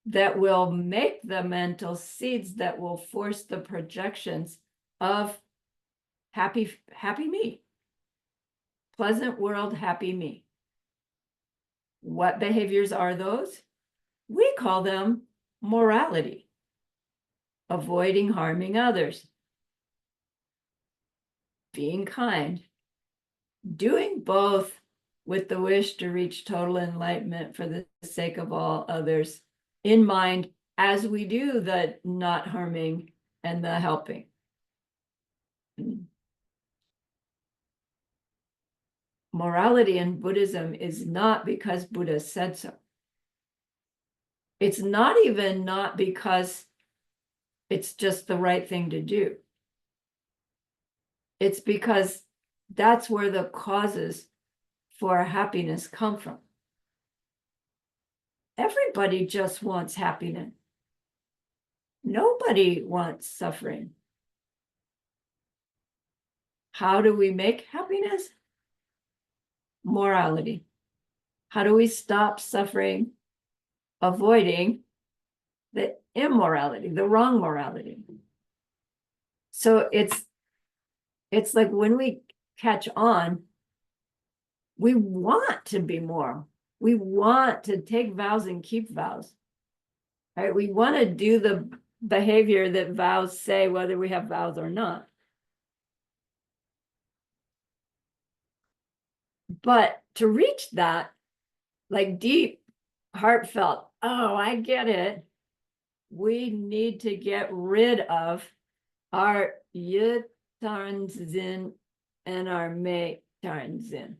that will make the mental seeds that will force the projections of happy me, pleasant world, happy me. What behaviors are those? We call them morality, avoiding harming others, being kind, doing both with the wish to reach total enlightenment for the sake of all others in mind as we do the not harming and the helping. Morality in Buddhism is not because Buddha said so. It's not even not because it's just the right thing to do. It's because that's where the causes for happiness come from. Everybody just wants happiness. Nobody wants suffering. How do we make happiness? Morality. How do we stop suffering? Avoiding the immorality, the wrong morality. So it's like when we catch on, we want to be moral. We want to take vows and keep vows. Right? We want to do the behavior that vows say, whether we have vows or not. But to reach that, like deep, heartfelt, oh, I get it. We need to get rid of our Yitarnzin and our Meitarnzin.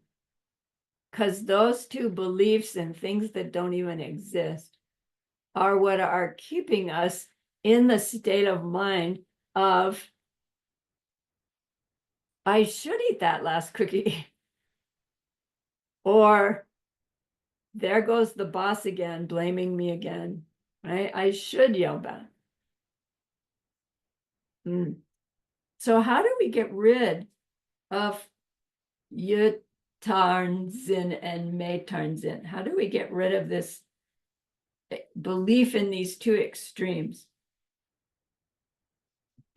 Because those two beliefs and things that don't even exist are what are keeping us in the state of mind of, I should eat that last cookie. Or there goes the boss again, blaming me again, right? I should yell back. So how do we get rid of Yutarnzin and Meitarnzin? How do we get rid of this belief in these two extremes?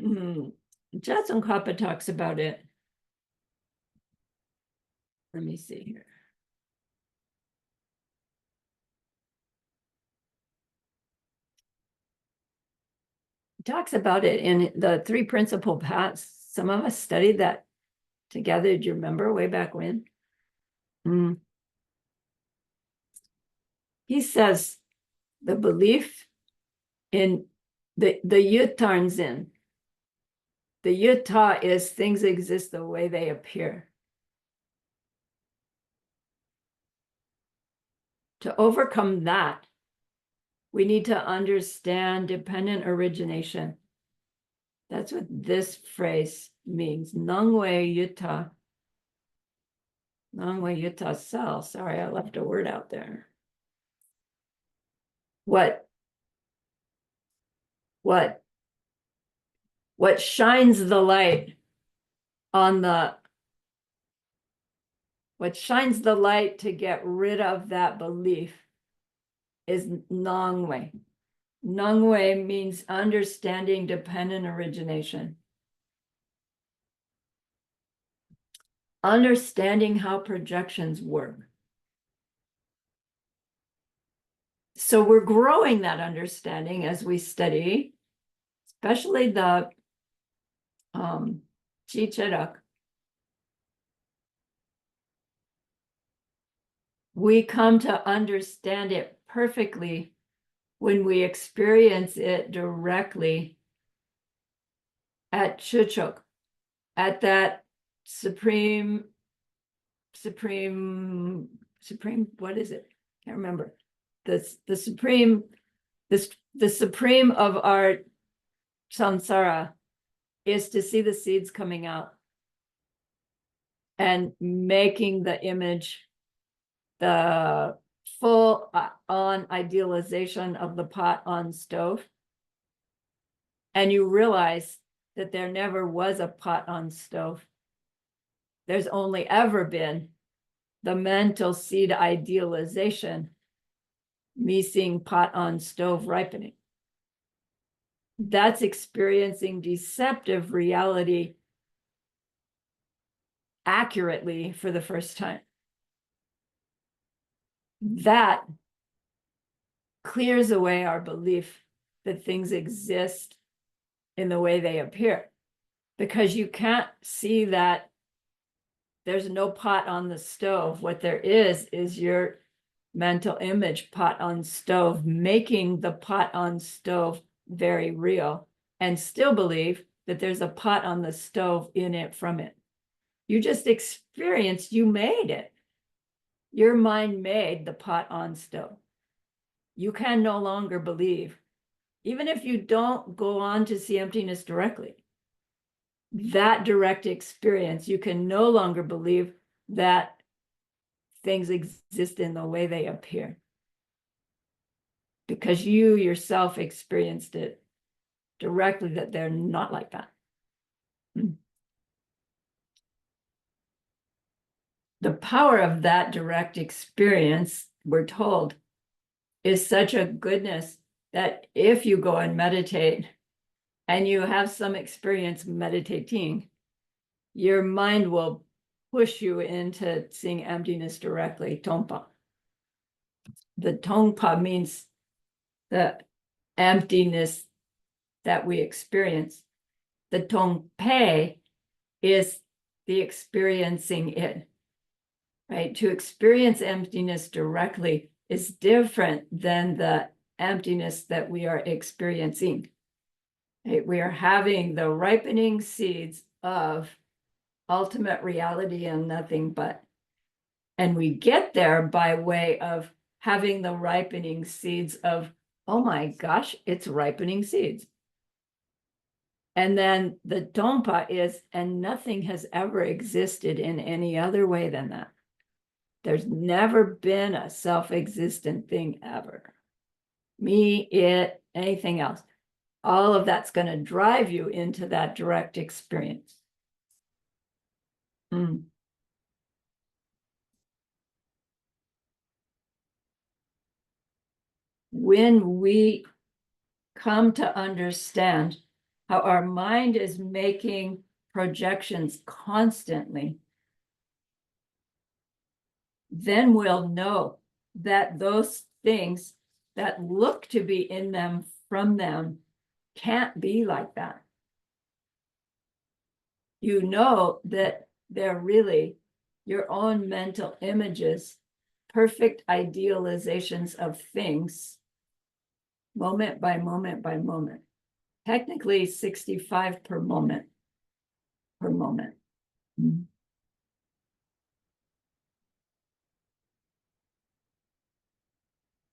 Jetsun Kappa talks about it. Let me see here. Talks about it in the three principal paths. Some of us studied that together. Do you remember way back when? He says the belief in the Yutarnzin. The Yuta is things exist the way they appear. To overcome that, we need to understand dependent origination. That's what this phrase means. Nangwe Yuta. Nangwe Yuta cell. Sorry, I left a word out there. What shines the light on what shines the light to get rid of that belief is Nangwe. Nangwe means understanding dependent origination. Understanding how projections work. So we're growing that understanding as we study, especially the Chicharak. We come to understand it perfectly when we experience it directly at Chuchuk, at that supreme supreme, what is it? Can't remember. The supreme, the supreme of our samsara is to see the seeds coming out and making the image the full on idealization of the pot on stove. And you realize that there never was a pot on stove. There's only ever been the mental seed idealization, me seeing pot on stove ripening. That's experiencing deceptive reality accurately for the first time. That clears away our belief that things exist in the way they appear, because you can't see that there's no pot on the stove. What there is your mental image pot on stove, making the pot on stove very real, and still believe that there's a pot on the stove in it from it. You just experienced, you made it. Your mind made the pot on stove. You can no longer believe, even if you don't go on to see emptiness directly, that direct experience, you can no longer believe that things exist in the way they appear, because you yourself experienced it directly, that they're not like that. The power of that direct experience, we're told, is such a goodness that if you go and meditate and you have some experience meditating, your mind will push you into seeing emptiness directly, tongpa. The tongpa means the emptiness that we experience. The tongpe is the experiencing it, right? To experience emptiness directly is different than the emptiness that we are experiencing. Right? We are having the ripening seeds of ultimate reality and nothing but. And we get there by way of having the ripening seeds of, oh my gosh, it's ripening seeds. And then the Dompa is, and nothing has ever existed in any other way than that. There's never been a self-existent thing ever. Me, it, anything else. All of that's going to drive you into that direct experience. When we come to understand how our mind is making projections constantly, then we'll know that those things that look to be in them from them can't be like that. You know that they're really your own mental images, perfect idealizations of things, moment by moment by moment. Technically 65 per moment.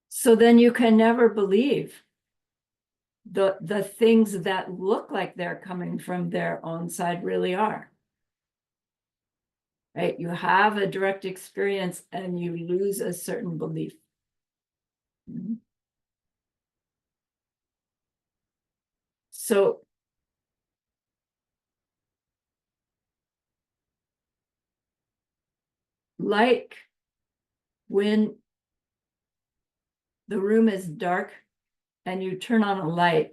So then you can never believe the things that look like they're coming from their own side really are. Right? You have a direct experience and you lose a certain belief. So like when the room is dark and you turn on a light,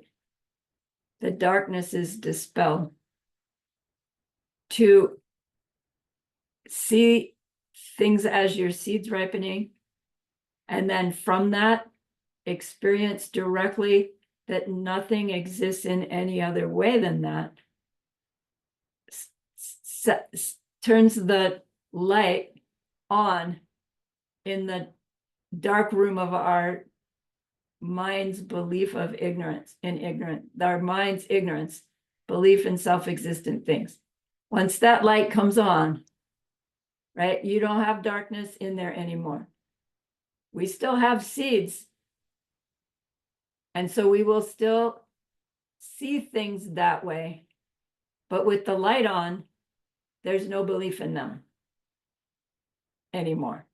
the darkness is dispelled. To see things as your seeds ripening, and then from that, experience directly that nothing exists in any other way than that, turns the light on in the dark room of our mind's belief of ignorance, our mind's ignorance, belief in self-existent things. Once that light comes on, right? You don't have darkness in there anymore. We still have seeds. And so we will still see things that way. But with the light on, there's no belief in them anymore.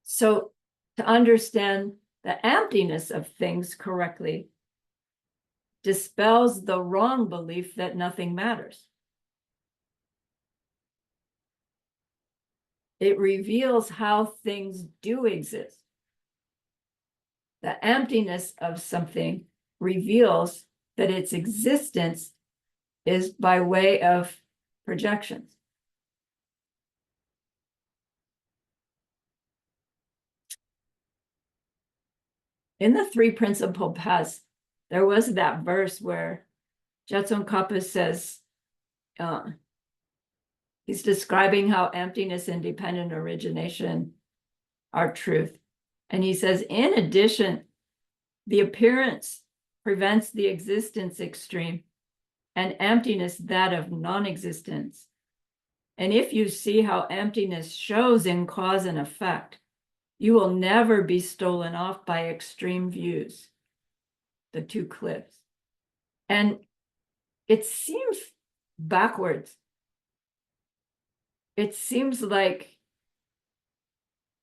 So to understand the emptiness of things correctly dispels the wrong belief that nothing matters. It reveals how things do exist. The emptiness of something reveals that its existence is by way of projections. In the three principal paths, there was that verse where Jetson Kappa says, he's describing how emptiness and dependent origination are truth. And he says, in addition, the appearance prevents the existence extreme, and emptiness that of non-existence. And if you see how emptiness shows in cause and effect, you will never be stolen off by extreme views, the two cliffs. And it seems backwards. It seems like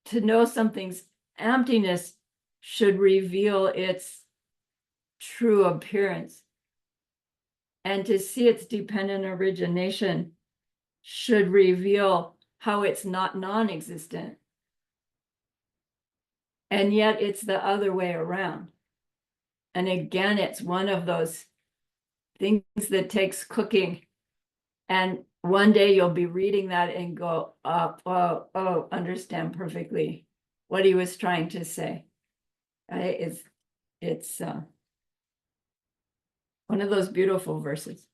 to know something's emptiness should reveal its true appearance. And to see its dependent origination should reveal how it's not non-existent. And yet it's the other way around. And again, it's one of those things that takes cooking. And one day you'll be reading that and go, oh, understand perfectly what he was trying to say. It's one of those beautiful verses.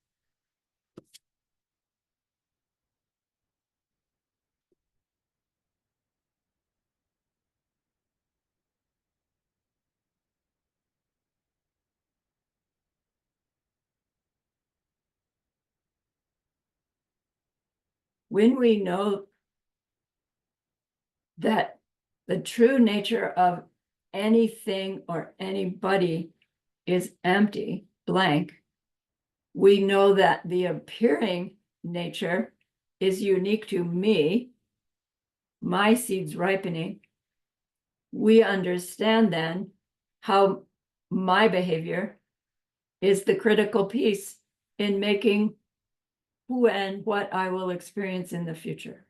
When we know that the true nature of anything or anybody is empty, blank, we know that the appearing nature is unique to me, my seeds ripening. We understand then how my behavior is the critical piece in making who and what I will experience in the future.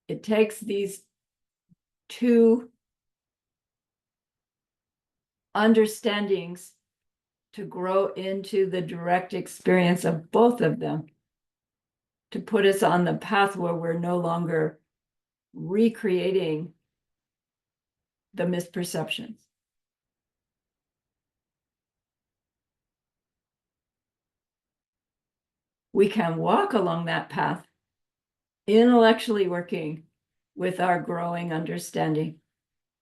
It takes these two understandings to grow into the direct experience of both of them, to put us on the path where we're no longer recreating the misperceptions. We can walk along that path, intellectually working with our growing understanding,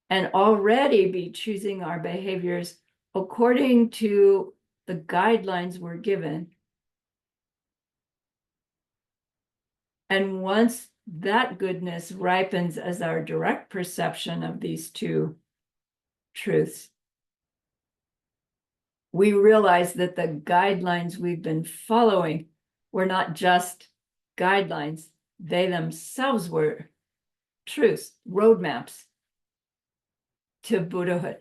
and already be choosing our behaviors according to the guidelines we're given. And once that goodness ripens as our direct perception of these two truths, we realize that the guidelines we've been following were not just guidelines, they themselves were truths, roadmaps to Buddhahood.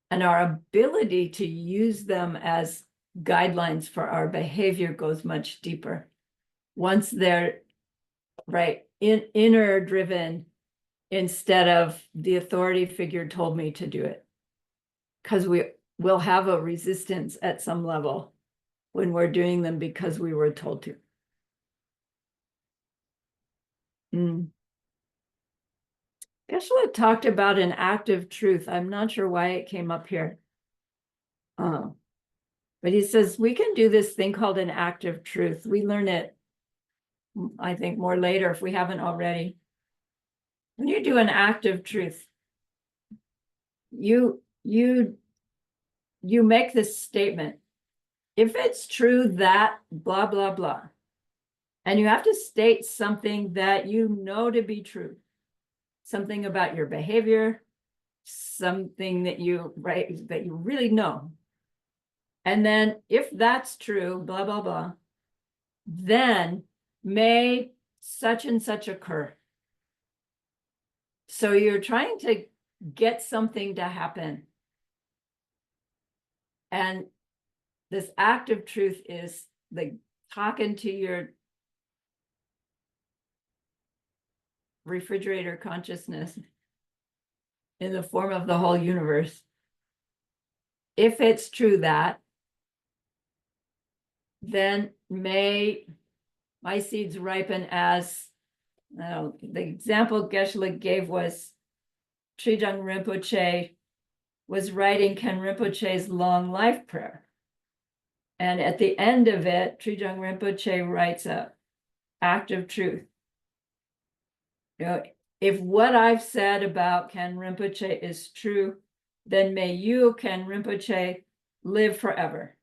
And our ability to use them as guidelines for our behavior goes much deeper. Once they're inner driven instead of the authority figure told me to do it. Because we will have a resistance at some level when we're doing them because we were told to. Geshe-la talked about an active truth. I'm not sure why it came up here. But he says we can do this thing called an active truth. We learn it, I think, more later if we haven't already. When you do an active truth, you make this statement. if it's true that blah, blah, blah, and you have to state something that you know to be true, something about your behavior, something that you, right, that you really know. And then if that's true, blah, blah, blah, then may such and such occur. So you're trying to get something to happen. And this act of truth is like talking to your refrigerator consciousness in the form of the whole universe. If it's true that, then may my seeds ripen as, the example Geshe-la gave was Trijang Rinpoche was writing Ken Rinpoche's long life prayer. And at the end of it, Trijang Rinpoche writes a act of truth. You know, if what I've said about Ken Rinpoche is true, then may you, Ken Rinpoche, live forever.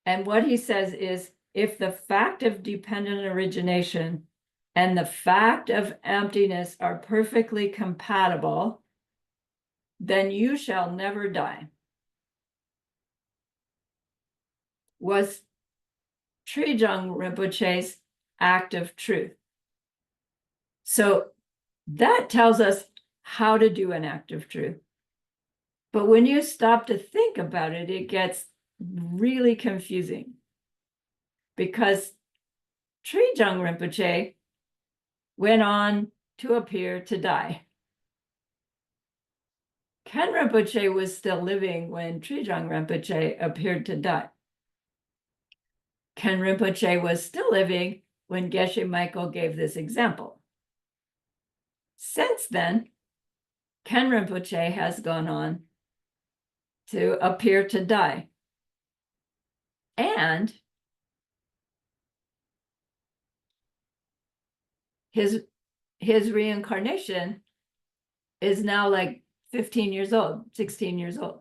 And what he says is, if the fact of dependent origination and the fact of emptiness are perfectly compatible, then you shall never die. Was Trijang Rinpoche's act of truth. So that tells us how to do an act of truth. But when you stop to think about it, it gets really confusing, because Trijang Rinpoche went on to appear to die. Ken Rinpoche was still living when Trijang Rinpoche appeared to die. Ken Rinpoche was still living when Geshe Michael gave this example. Since then, Ken Rinpoche has gone on to appear to die. And his reincarnation is now like 15 years old, 16 years old.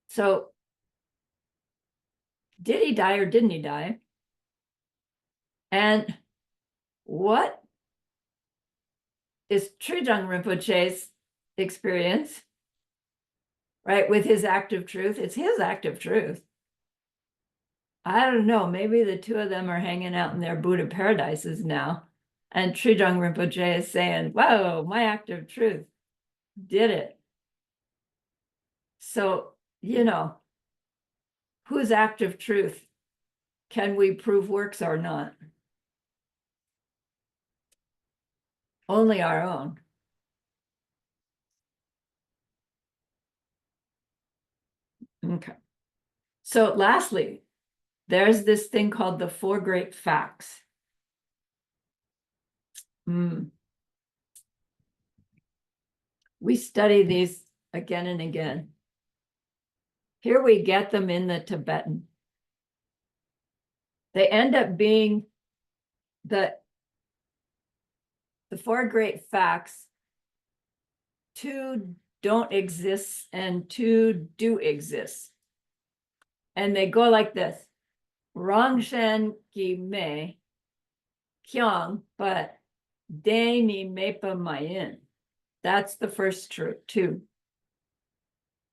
So did he die or didn't he die? And what is Trijang Rinpoche's experience, right, with his act of truth? It's his act of truth. I don't know, maybe the two of them are hanging out in their Buddha paradises now. And Trijang Rinpoche is saying, whoa, my act of truth did it. So, you know, whose act of truth can we prove works or not? Only our own. Okay. So lastly, there's this thing called the Four Great Facts. We study these again and again. Here we get them in the Tibetan. They end up being the Four Great Facts. Two don't exist and two do exist. And they go like this. Rangshan ki me kyang, but de ni mepa mayin. That's the first two.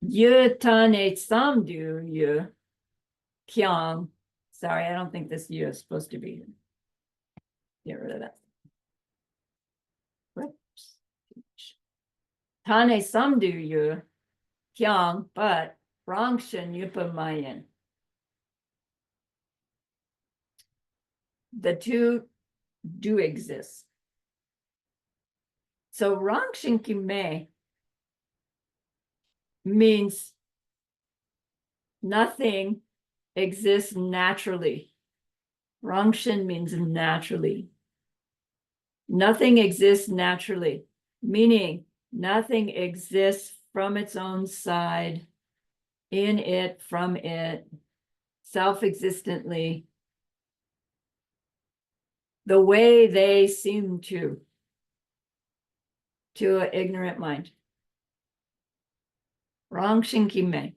Yu tane samdu yu kyang. Sorry, I don't think this yu is supposed to be here. Get rid of that. Whoops. Tane samdu yu kyang, but rangshan yupa mayin. The two do exist. So rangshan ki me means nothing exists naturally. Rangshan means naturally. Nothing exists naturally, meaning nothing exists from its own side, in it, from it, self-existently, the way they seem to an ignorant mind. Rangshan ki me.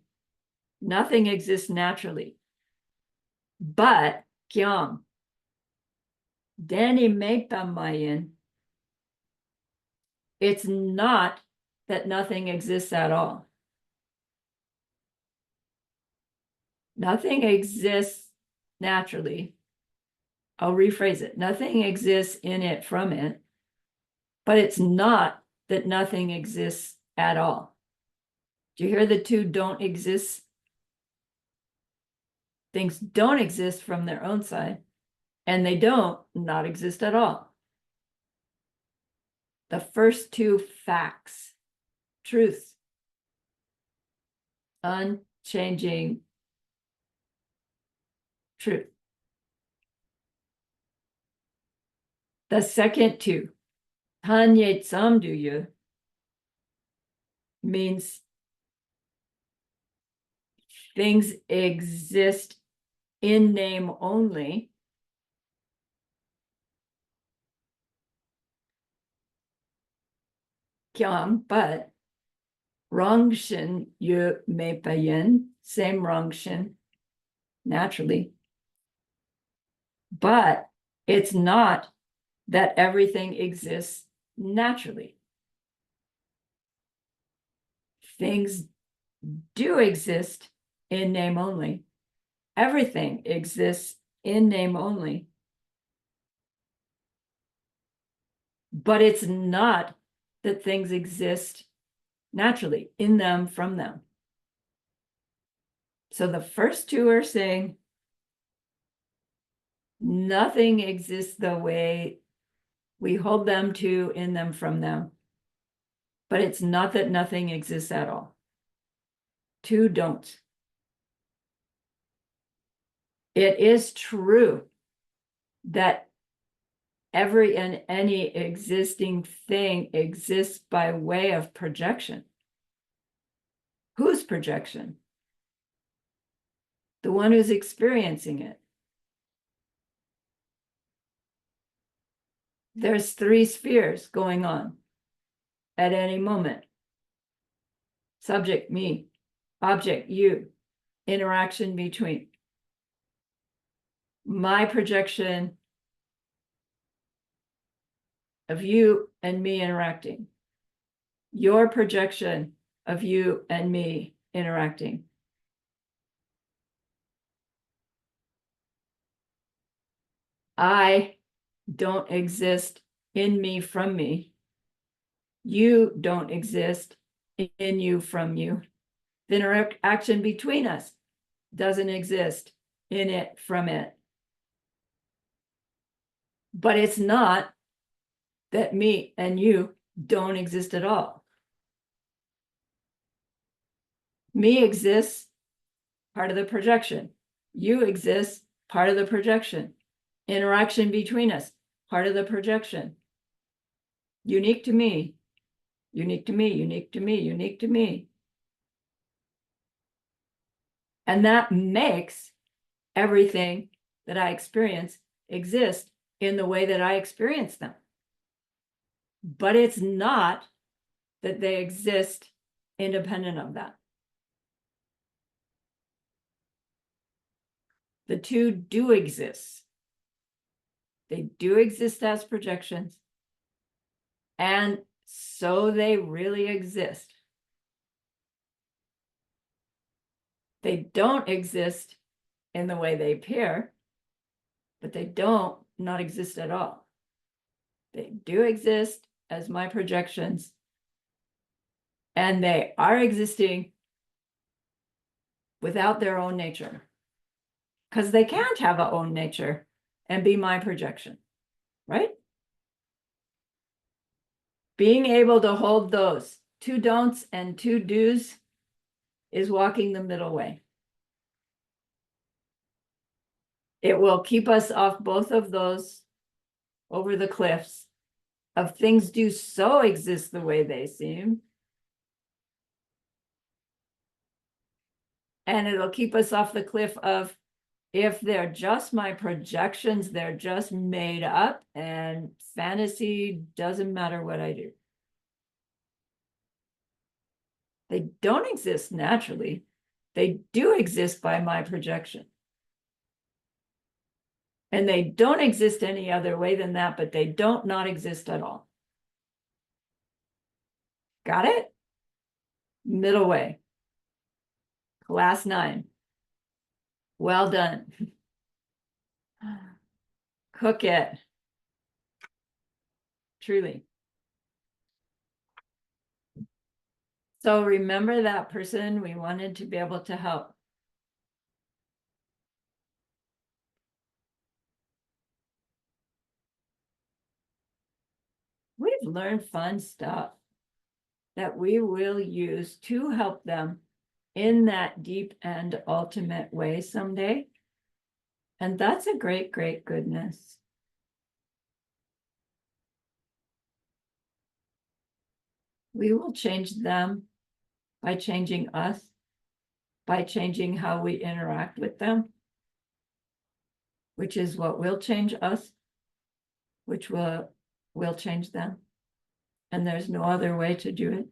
Nothing exists naturally. But kyang, Danny Mayan, it's not that nothing exists at all. Nothing exists naturally. I'll rephrase it. Nothing exists in it from it, but it's not that nothing exists at all. Do you hear the two don't exist? Things don't exist from their own side, and they don't not exist at all. The first two facts, truth, unchanging truth. The second two, Tanye Tsamduyu, means things exist in name only. Kyang, but Rongshin Yu Meipayin, same Rongshin, naturally. But it's not that everything exists naturally. Things do exist in name only. Everything exists in name only. But it's not that things exist naturally in them, from them. So the first two are saying nothing exists the way we hold them to, in them, from them. But it's not that nothing exists at all. Two don't. It is true that every and any existing thing exists by way of projection. Whose projection? The one who's experiencing it. There's three spheres going on at any moment. Subject, me. Object, you. Interaction between. My projection of you and me interacting. Your projection of you and me interacting. I don't exist in me, from me. You don't exist in you, from you. The interaction between us doesn't exist in it, from it. But it's not that me and you don't exist at all. Me exists, part of the projection. You exist, part of the projection. Interaction between us, part of the projection. Unique to me, unique to me, unique to me, unique to me. And that makes everything that I experience exist in the way that I experience them. But it's not that they exist independent of that. The two do exist. They do exist as projections. And so they really exist. They don't exist in the way they appear, but they don't not exist at all. They do exist as my projections, and they are existing without their own nature, because they can't have a own nature and be my projection, right? Being able to hold those two don'ts and two do's is walking the middle way. It will keep us off both of those over the cliffs of things do so exist the way they seem. And it'll keep us off the cliff of, if they're just my projections, they're just made up, and fantasy doesn't matter what I do. They don't exist naturally. They do exist by my projection. And they don't exist any other way than that, but they don't not exist at all. Got it? Middle way. Class 9. Well done. Cook it. Truly. So remember that person we wanted to be able to help. We've learned fun stuff that we will use to help them in that deep and ultimate way someday. And that's a great, great goodness. We will change them by changing us, by changing how we interact with them, which is what will change us, which will change them. And there's no other way to do it.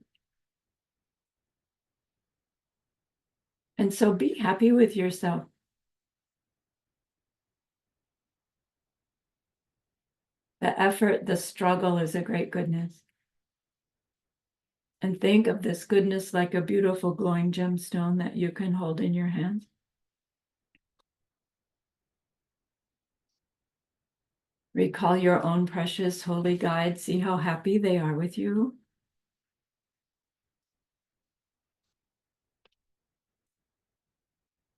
And so be happy with yourself. The effort, the struggle is a great goodness. And think of this goodness like a beautiful glowing gemstone that you can hold in your hands. Recall your own precious holy guide. See how happy they are with you.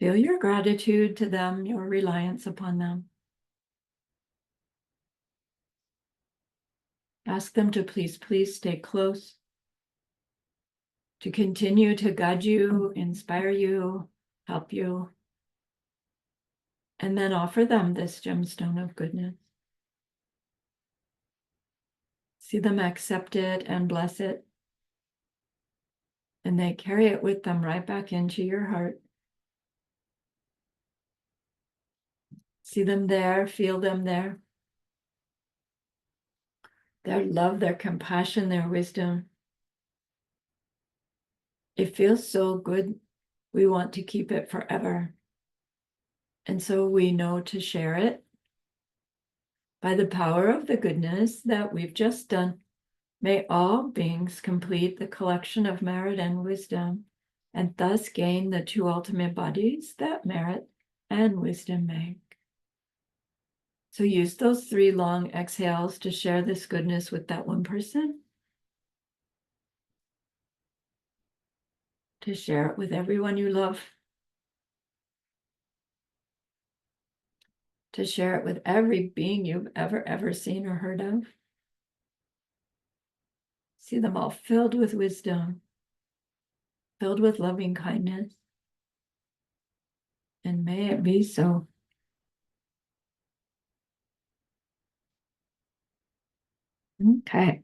Feel your gratitude to them, your reliance upon them. Ask them to please, please stay close, to continue to guide you, inspire you, help you, and then offer them this gemstone of goodness. See them accept it and bless it, and they carry it with them right back into your heart. See them there, feel them there. Their love, their compassion, their wisdom. It feels so good. We want to keep it forever. And so we know to share it by the power of the goodness that we've just done. May all beings complete the collection of merit and wisdom, and thus gain the two ultimate bodies that merit and wisdom make. So use those 3 long exhales to share this goodness with that one person, to share it with everyone you love, to share it with every being you've ever seen or heard of. See them all filled with wisdom, filled with loving kindness. And may it be so. Okay.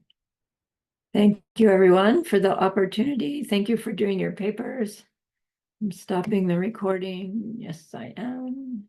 Thank you, everyone, for the opportunity. Thank you for doing your papers. I'm stopping the recording. Yes, I am.